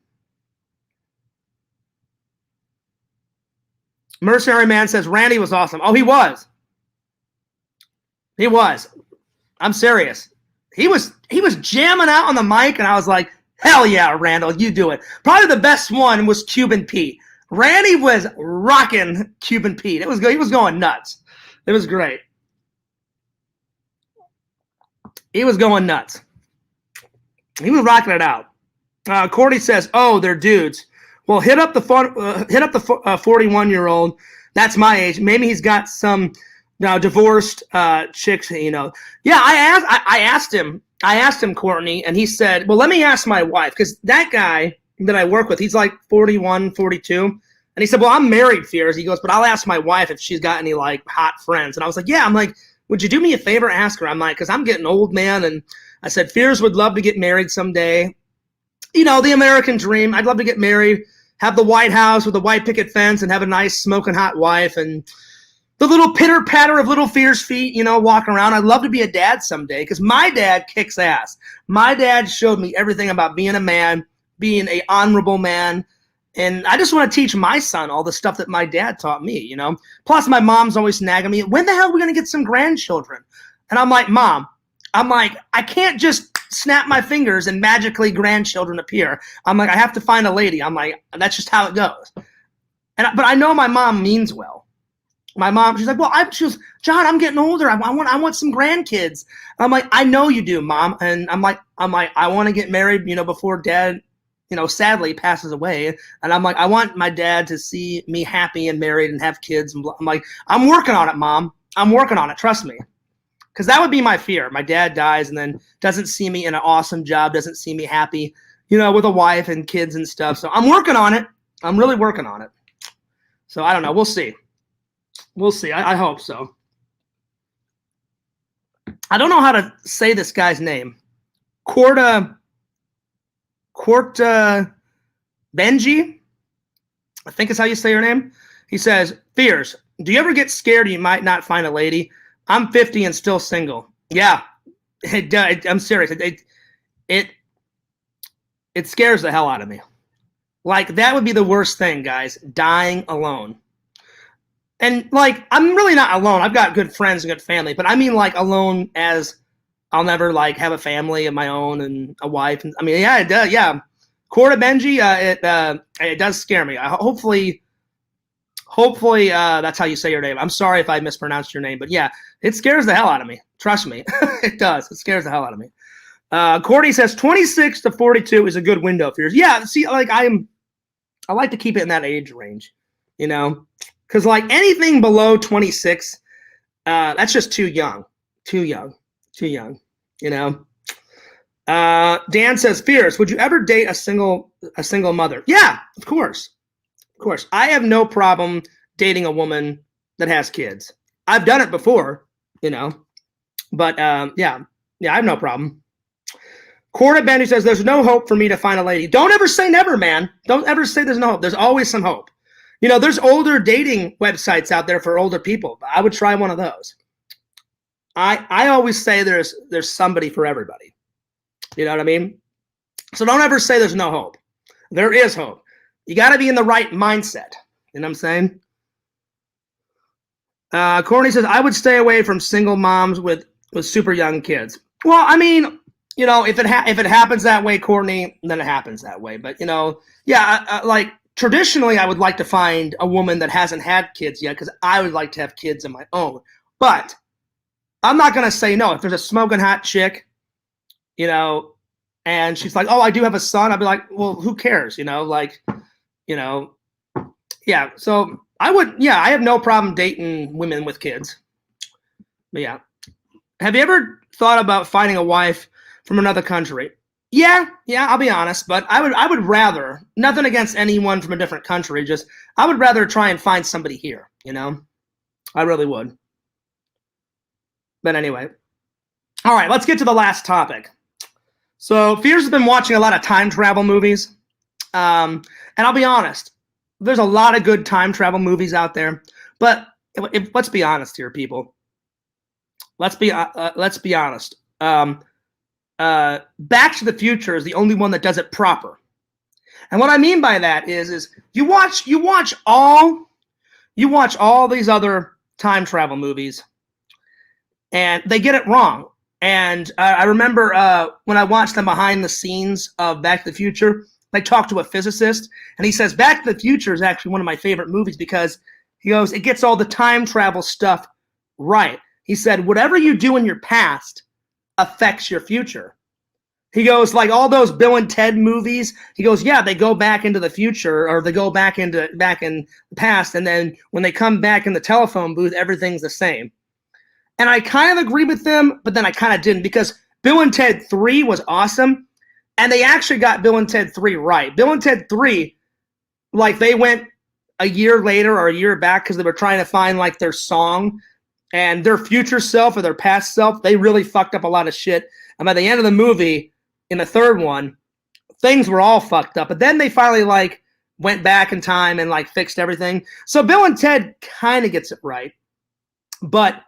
Mercenary Man says, Randy was awesome. Oh, he was. He was. I'm serious. He was jamming out on the mic, and I was like, hell yeah, Randall, you do it. Probably the best one was Cuban Pete. Randy was rocking Cuban Pete. It was good. He was going nuts. It was great. He was going nuts. He was rocking it out. Cordy says, oh, they're dudes. Well, hit up the 41-year-old. That's my age. Maybe he's got some divorced chicks, you know. Yeah, I asked him, Courtney, and he said, well, let me ask my wife, because that guy that I work with, he's like 41, 42. And he said, well, I'm married, Fears. He goes, but I'll ask my wife if she's got any, like, hot friends. And I was like, yeah. I'm like, would you do me a favor? Ask her. I'm like, because I'm getting old, man. And I said, Fears would love to get married someday. You know, the American dream. I'd love to get married, have the White House with a white picket fence, and have a nice smoking hot wife, and the little pitter-patter of little Fears feet, you know, walking around. I'd love to be a dad someday, because my dad kicks ass. My dad showed me everything about being a man, being an honorable man, and I just want to teach my son all the stuff that my dad taught me, you know. Plus, my mom's always nagging me, when the hell are we going to get some grandchildren? And I'm like, Mom, I can't just snap my fingers and magically grandchildren appear. I'm like, I have to find a lady. I'm like, that's just how it goes. But I know my mom means well. My mom, she's like, well, she goes, John, I'm getting older. I want some grandkids. I'm like, I know you do, Mom. And I'm like, I want to get married, you know, before Dad, you know, sadly passes away. And I'm like, I want my dad to see me happy and married and have kids. And I'm like, I'm working on it, Mom. I'm working on it. Trust me. Because that would be my fear. My dad dies and then doesn't see me in an awesome job, doesn't see me happy, with a wife and kids and stuff. So I'm working on it. I'm really working on it. So I don't know. We'll see. We'll see. I hope so. I don't know how to say this guy's name. Korta Benji, I think is how you say your name. He says, Fears, do you ever get scared you might not find a lady? I'm 50 and still single. Yeah, I'm serious. It scares the hell out of me. Like, that would be the worst thing, guys, dying alone. And, like, I'm really not alone. I've got good friends and good family, but I mean, like, alone as I'll never, like, have a family of my own and a wife. I mean, yeah, it does, yeah. Korta Benji, it does scare me. Hopefully, that's how you say your name. I'm sorry if I mispronounced your name, but yeah, it scares the hell out of me. Trust me, it does. It scares the hell out of me. Cordy says 26 to 42 is a good window for yours. Yeah, see, like I like to keep it in that age range, because like anything below 26, that's just too young. Dan says, Fierce, would you ever date a single mother? Yeah, of course. I have no problem dating a woman that has kids. I've done it before, but yeah, I have no problem. Korta Bendy says, there's no hope for me to find a lady. Don't ever say never, man. Don't ever say there's no hope. There's always some hope. There's older dating websites out there for older people. I would try one of those. I always say there's somebody for everybody. You know what I mean? So don't ever say there's no hope. There is hope. You got to be in the right mindset. You know what I'm saying? Courtney says, I would stay away from single moms with super young kids. Well, I mean, if it happens that way, Courtney, then it happens that way. But, yeah, like traditionally, I would like to find a woman that hasn't had kids yet because I would like to have kids of my own. But I'm not going to say no. If there's a smoking hot chick, and she's like, oh, I do have a son, I'd be like, well, who cares? Yeah. So I have no problem dating women with kids. But yeah. Have you ever thought about finding a wife from another country? Yeah, I'll be honest, but I would rather, nothing against anyone from a different country, just I would rather try and find somebody here, I really would. But anyway. All right, let's get to the last topic. So Fears has been watching a lot of time travel movies. And I'll be honest, there's a lot of good time travel movies out there. But let's be honest here, people. Let's be honest. Back to the Future is the only one that does it proper. And what I mean by that is you watch all these other time travel movies, and they get it wrong. And I remember when I watched them behind the scenes of Back to the Future, I talked to a physicist, and he says Back to the Future is actually one of my favorite movies because he goes, it gets all the time travel stuff right. He said, whatever you do in your past affects your future. He goes, like all those Bill and Ted movies, he goes, yeah, they go back into the future or they go back in the past, and then when they come back in the telephone booth, everything's the same. And I kind of agree with them, but then I kind of didn't because Bill and Ted 3 was awesome, and they actually got Bill and Ted 3 right. Bill and Ted 3, like they went a year later or a year back because they were trying to find like their song, and their future self or their past self, they really fucked up a lot of shit. And by the end of the movie, in the third one, things were all fucked up. But then they finally like went back in time and like fixed everything. So Bill and Ted kind of gets it right, but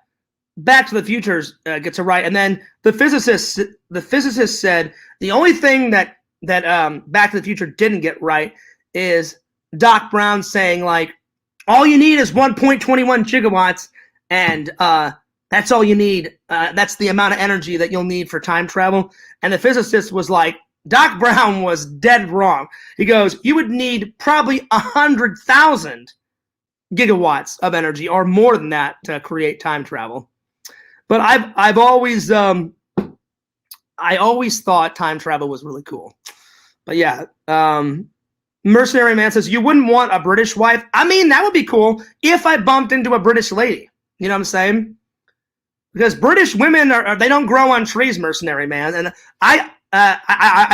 Back to the Future gets it right. And then the physicist said the only thing that Back to the Future didn't get right is Doc Brown saying like all you need is 1.21 gigawatts, and that's all you need. That's the amount of energy that you'll need for time travel. And the physicist was like, Doc Brown was dead wrong. He goes, you would need probably 100,000 gigawatts of energy or more than that to create time travel. But I always thought time travel was really cool. But yeah, Mercenary Man says, you wouldn't want a British wife? I mean, that would be cool if I bumped into a British lady. You know what I'm saying? because British women they don't grow on trees, mercenary man. And I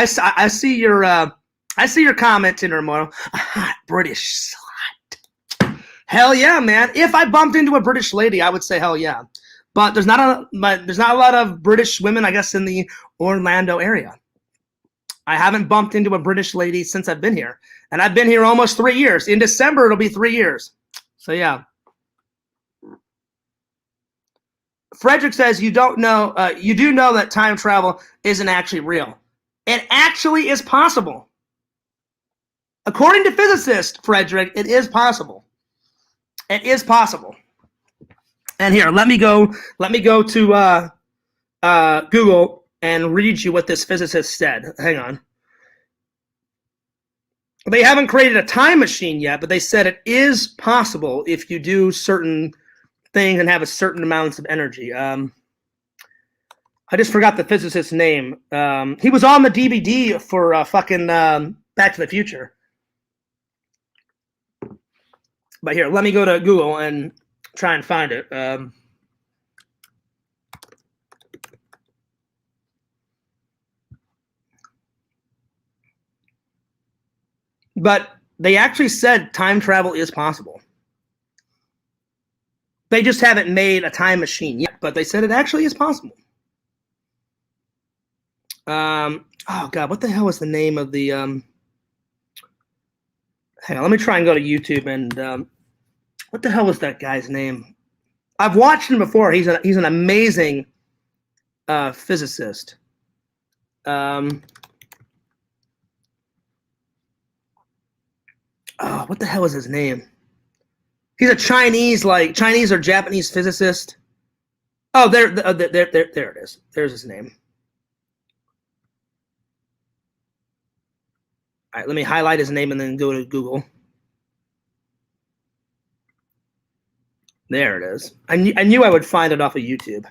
see your comment, Tinder Moral. A hot British slut. Hell yeah, man. If I bumped into a British lady, I would say hell yeah. But there's not a lot of British women, I guess, in the Orlando area. I haven't bumped into a British lady since I've been here, and I've been here almost 3 years. In December, it'll be 3 years. So yeah. Frederick says you do know that time travel isn't actually real. It actually is possible. According to physicist Frederick, it is possible. It is possible. And here, let me go to Google and read you what this physicist said. Hang on. They haven't created a time machine yet, but they said it is possible if you do certain things and have a certain amounts of energy. I just forgot the physicist's name. He was on the DVD for fucking Back to the Future. But here, let me go to Google and try and find it. But they actually said time travel is possible. They just haven't made a time machine yet, but they said it actually is possible. Oh God, what the hell is the name of the? Hang on, let me try and go to YouTube and what the hell was that guy's name? I've watched him before. He's an amazing physicist. Oh, what the hell is his name? He's a Chinese or Japanese physicist. Oh, there it is. There's his name. All right, let me highlight his name and then go to Google. There it is. I knew I would find it off of YouTube.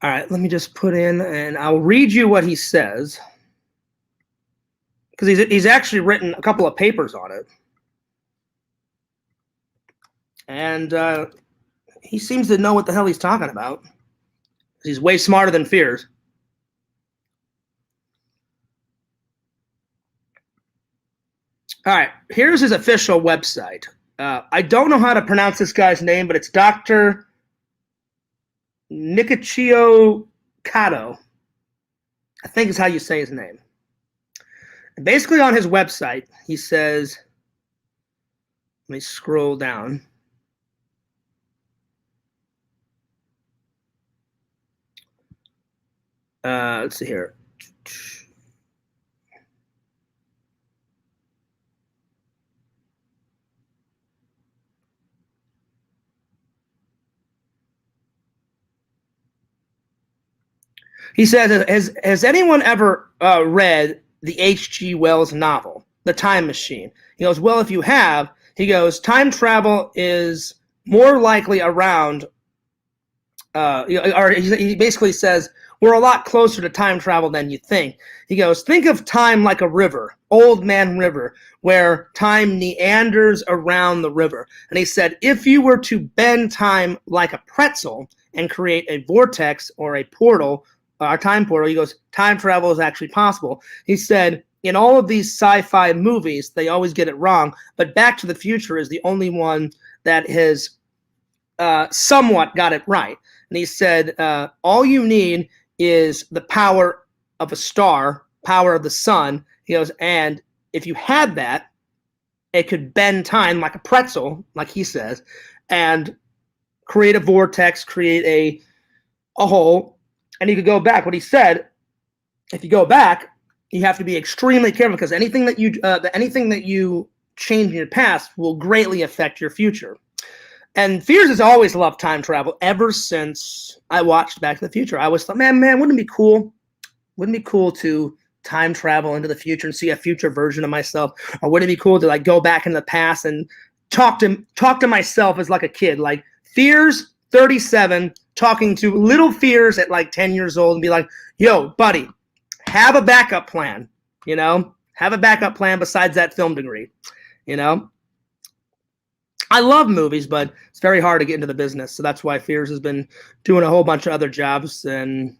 All right, let me just put in, and I'll read you what he says, because he's actually written a couple of papers on it. And he seems to know what the hell he's talking about. He's way smarter than Fears. All right, here's his official website. I don't know how to pronounce this guy's name, but it's Dr. Nikichio Kato. I think is how you say his name. And basically on his website, he says, let me scroll down. Let's see here. He says, has anyone ever read the H.G. Wells novel, The Time Machine? He goes, well, if you have, he goes, time travel is more likely around, or he basically says, we're a lot closer to time travel than you think. He goes, think of time like a river, Old Man River, where time meanders around the river. And he said, if you were to bend time like a pretzel and create a vortex or a portal, a time portal, he goes, time travel is actually possible. He said, in all of these sci-fi movies, they always get it wrong, but Back to the Future is the only one that has somewhat got it right. And he said, all you need is the power of a star, power of the sun. He goes, and if you had that, it could bend time like a pretzel, like he says, and create a vortex, create a hole, and you could go back. What he said, if you go back, you have to be extremely careful, because anything that you change in your past will greatly affect your future. And Fears has always loved time travel ever since I watched Back to the Future. I always thought, man, wouldn't it be cool? Wouldn't it be cool to time travel into the future and see a future version of myself? Or wouldn't it be cool to like go back in the past and talk to myself as like a kid, like Fears 37, talking to little Fears at like 10 years old and be like, yo, buddy, have a backup plan, have a backup plan besides that film degree, I love movies, but it's very hard to get into the business. So that's why Fears has been doing a whole bunch of other jobs, and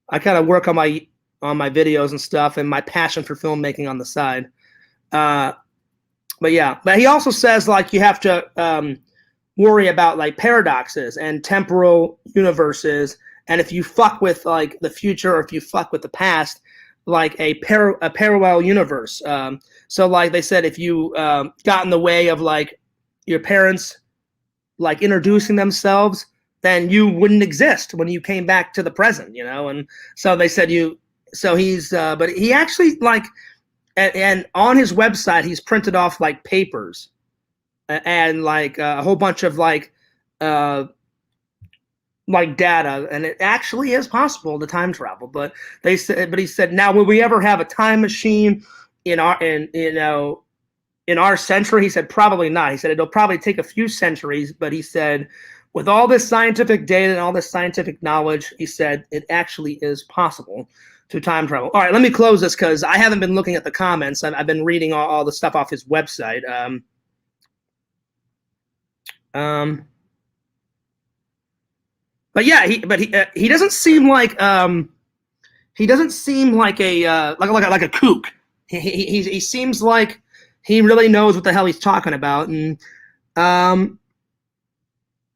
I kind of work on my videos and stuff, and my passion for filmmaking on the side. But yeah, but he also says like you have to worry about like paradoxes and temporal universes, and if you fuck with like the future or if you fuck with the past, like a parallel universe. So like they said, if you got in the way of like your parents like introducing themselves, then you wouldn't exist when you came back to the present, you know. And so they said you. So he's, but he actually like, and on his website he's printed off like papers and like a whole bunch of like data, and it actually is possible to time travel. But they said, but he said, now will we ever have a time machine in our in our century? He said probably not. He said it'll probably take a few centuries, but he said with all this scientific data and all this scientific knowledge, he said it actually is possible to time travel. All right, let me close this because I haven't been looking at the comments. I've been reading all the stuff off his website. But yeah, he doesn't seem like a like a kook. He seems like he really knows what the hell he's talking about, and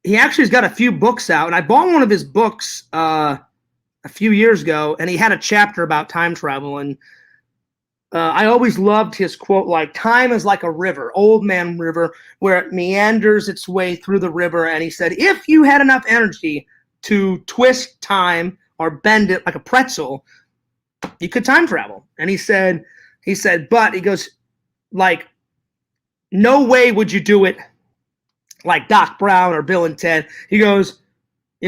he actually's got a few books out. And I bought one of his books a few years ago, and he had a chapter about time travel. And I always loved his quote, like, time is like a river, old man river, where it meanders its way through the river. And he said, if you had enough energy to twist time or bend it like a pretzel, you could time travel. And he said, but he goes, like, no way would you do it like Doc Brown or Bill and Ted. He goes,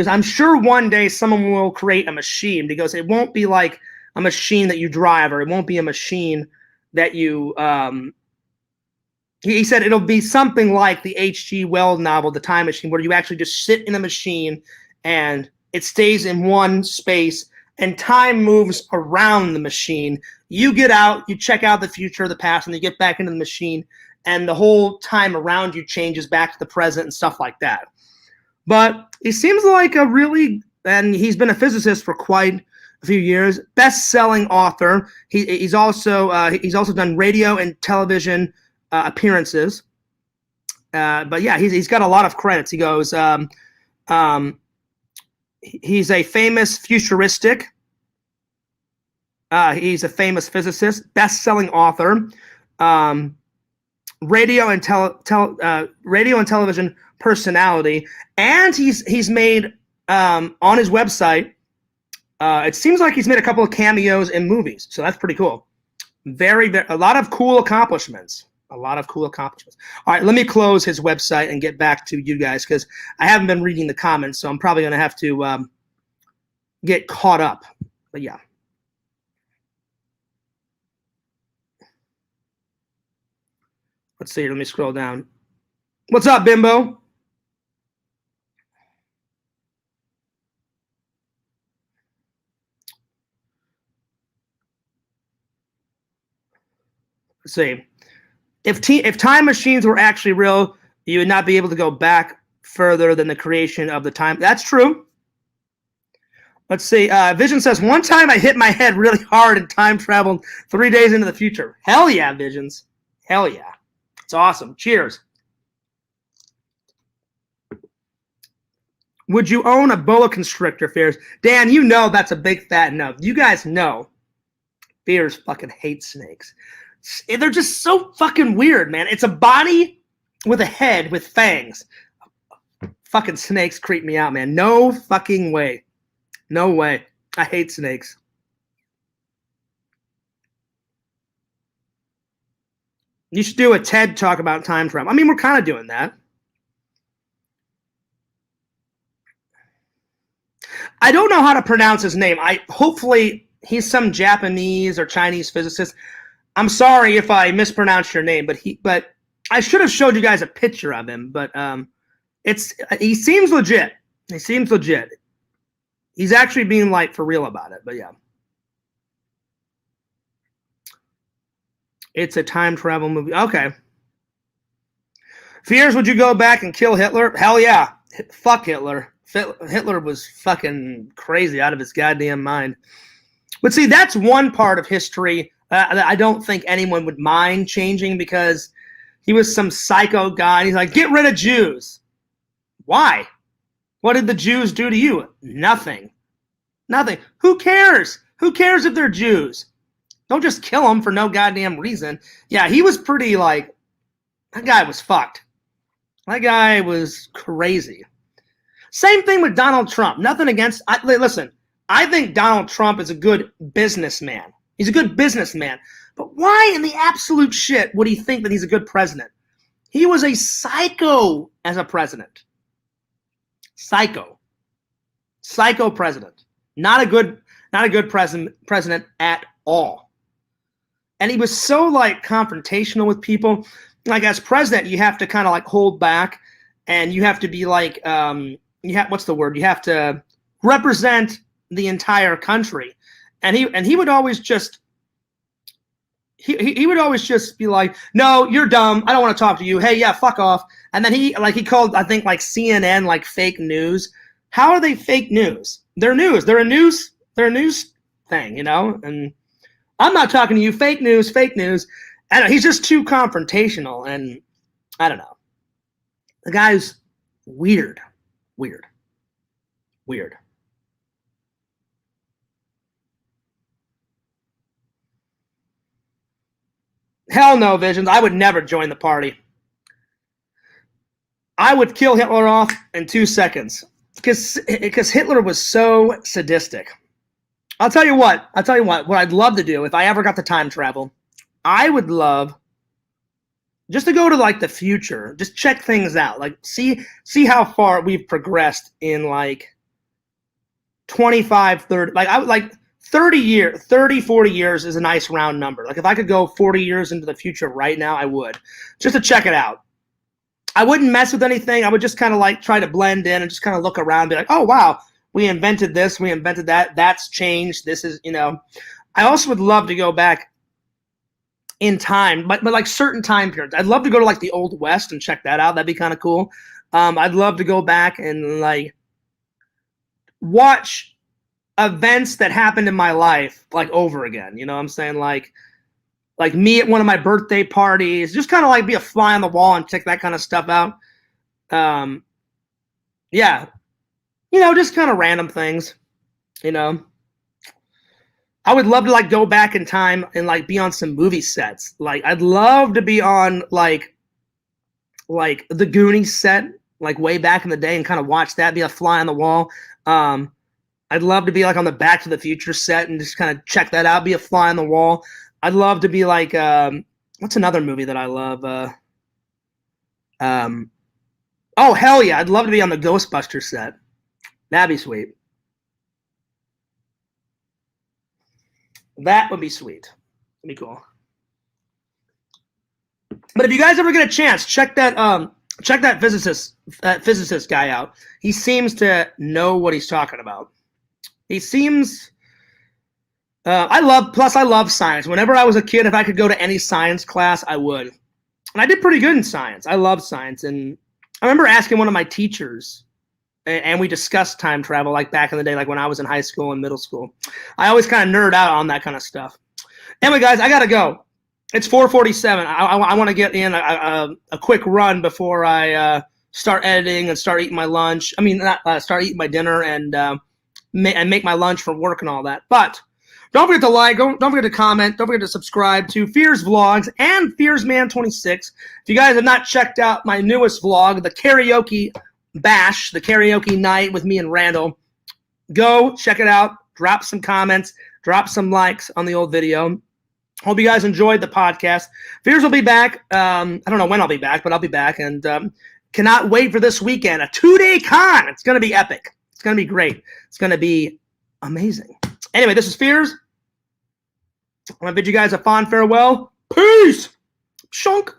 I'm sure one day someone will create a machine. He goes, it won't be like a machine that you drive, or it won't be a machine that you he said it'll be something like the H.G. Wells novel, The Time Machine, where you actually just sit in a machine and it stays in one space and time moves around the machine. You get out, you check out the future, the past, and you get back into the machine, and the whole time around you changes back to the present and stuff like that. But he seems like a really, and he's been a physicist for quite a few years, best-selling author. He's also done radio and television appearances. But yeah, he's got a lot of credits. He goes, he's a famous futuristic. He's a famous physicist, best-selling author, radio and television personality, and he's made on his website. It seems like he's made a couple of cameos in movies, so that's pretty cool. A lot of cool accomplishments. A lot of cool accomplishments. All right, let me close his website and get back to you guys because I haven't been reading the comments, so I'm probably going to have to get caught up. But yeah. Let's see. Let me scroll down. What's up, Bimbo? Let's see. If time machines were actually real, you would not be able to go back further than the creation of the time. That's true. Let's see. Vision says, one time I hit my head really hard and time traveled 3 days into the future. Hell yeah, Visions. Hell yeah. It's awesome. Cheers. Would you own a boa constrictor, Fears? Dan, you know that's a big fat no. You guys know Fears fucking hates snakes. They're just so fucking weird, man. It's a body with a head with fangs. Fucking snakes creep me out, man. No fucking way. No way. I hate snakes. You should do a TED talk about time travel. I mean, we're kind of doing that. I don't know how to pronounce his name. Hopefully he's some Japanese or Chinese physicist. I'm sorry if I mispronounced your name, but I should have showed you guys a picture of him. But he seems legit. He seems legit. He's actually being like for real about it. But yeah, it's a time travel movie. Okay. Fears, would you go back and kill Hitler? Hell yeah. Fuck Hitler. Hitler was fucking crazy out of his goddamn mind. But see, that's one part of history that I don't think anyone would mind changing, because he was some psycho guy. And he's like, get rid of Jews. Why? What did the Jews do to you? Nothing. Nothing. Who cares? Who cares if they're Jews? Don't just kill them for no goddamn reason. Yeah, he was pretty like, that guy was fucked. That guy was crazy. Same thing with Donald Trump. Nothing against, listen, I think Donald Trump is a good businessman. He's a good businessman. But why in the absolute shit would he think that he's a good president? He was a psycho as a president. Psycho. Psycho president. Not a good president at all. And he was so like confrontational with people. Like as president, you have to kind of like hold back, and you have to be like, what's the word? You have to represent the entire country. And he would always just, he would always just be like, no, you're dumb. I don't want to talk to you. Hey, yeah, fuck off. And then he called, I think, like CNN, like fake news. How are they fake news? They're news. They're a news thing, you know? And I'm not talking to you. Fake news, fake news. I don't know, he's just too confrontational, and I don't know. The guy's weird. Hell no, Visions. I would never join the party. I would kill Hitler off in 2 seconds because Hitler was so sadistic. I'll tell you what I'd love to do if I ever got the time travel. I would love just to go to like the future, just check things out, like see how far we've progressed in like 25, 30, like I would like 30, 40 years is a nice round number. Like if I could go 40 years into the future right now, I would, just to check it out. I wouldn't mess with anything. I would just kind of like try to blend in and just kind of look around and be like, oh wow, we invented this, we invented that, that's changed, this is, you know. I also would love to go back in time, but like certain time periods. I'd love to go to like the Old West and check that out. That'd be kind of cool. I'd love to go back and like watch events that happened in my life like over again. You know what I'm saying? Like me at one of my birthday parties, just kind of like be a fly on the wall and check that kind of stuff out. Yeah, you know, just kind of random things, you know. I would love to like go back in time and like be on some movie sets. Like I'd love to be on like the Goonies set, like way back in the day, and kind of watch that, be a fly on the wall. I'd love to be like on the Back to the Future set and just kind of check that out, be a fly on the wall. I'd love to be like, what's another movie that I love? Oh hell yeah, I'd love to be on the Ghostbusters set. That'd be sweet. That would be sweet. That'd be cool. But if you guys ever get a chance, check that physicist guy out. He seems to know what he's talking about. He seems. I love science. Whenever I was a kid, if I could go to any science class, I would. And I did pretty good in science. I love science, and I remember asking one of my teachers. And we discussed time travel like back in the day, like when I was in high school and middle school. I always kind of nerd out on that kind of stuff. Anyway, guys, I got to go. It's 4:47. I want to get in a quick run before I start editing and start eating my lunch. I mean, not start eating my dinner and make my lunch for work and all that. But don't forget to like, don't forget to comment, don't forget to subscribe to Fears Vlogs and FearsMan26. If you guys have not checked out my newest vlog, the Karaoke Bash, the karaoke night with me and Randall, go check it out. Drop some comments, drop some likes on the old video. Hope you guys enjoyed the podcast. Fears will be back. I don't know when I'll be back, but I'll be back, and cannot wait for this weekend. A 2-day con. It's going to be epic. It's going to be great. It's going to be amazing. Anyway, this is Fears. I'm going to bid you guys a fond farewell. Peace. Shunk.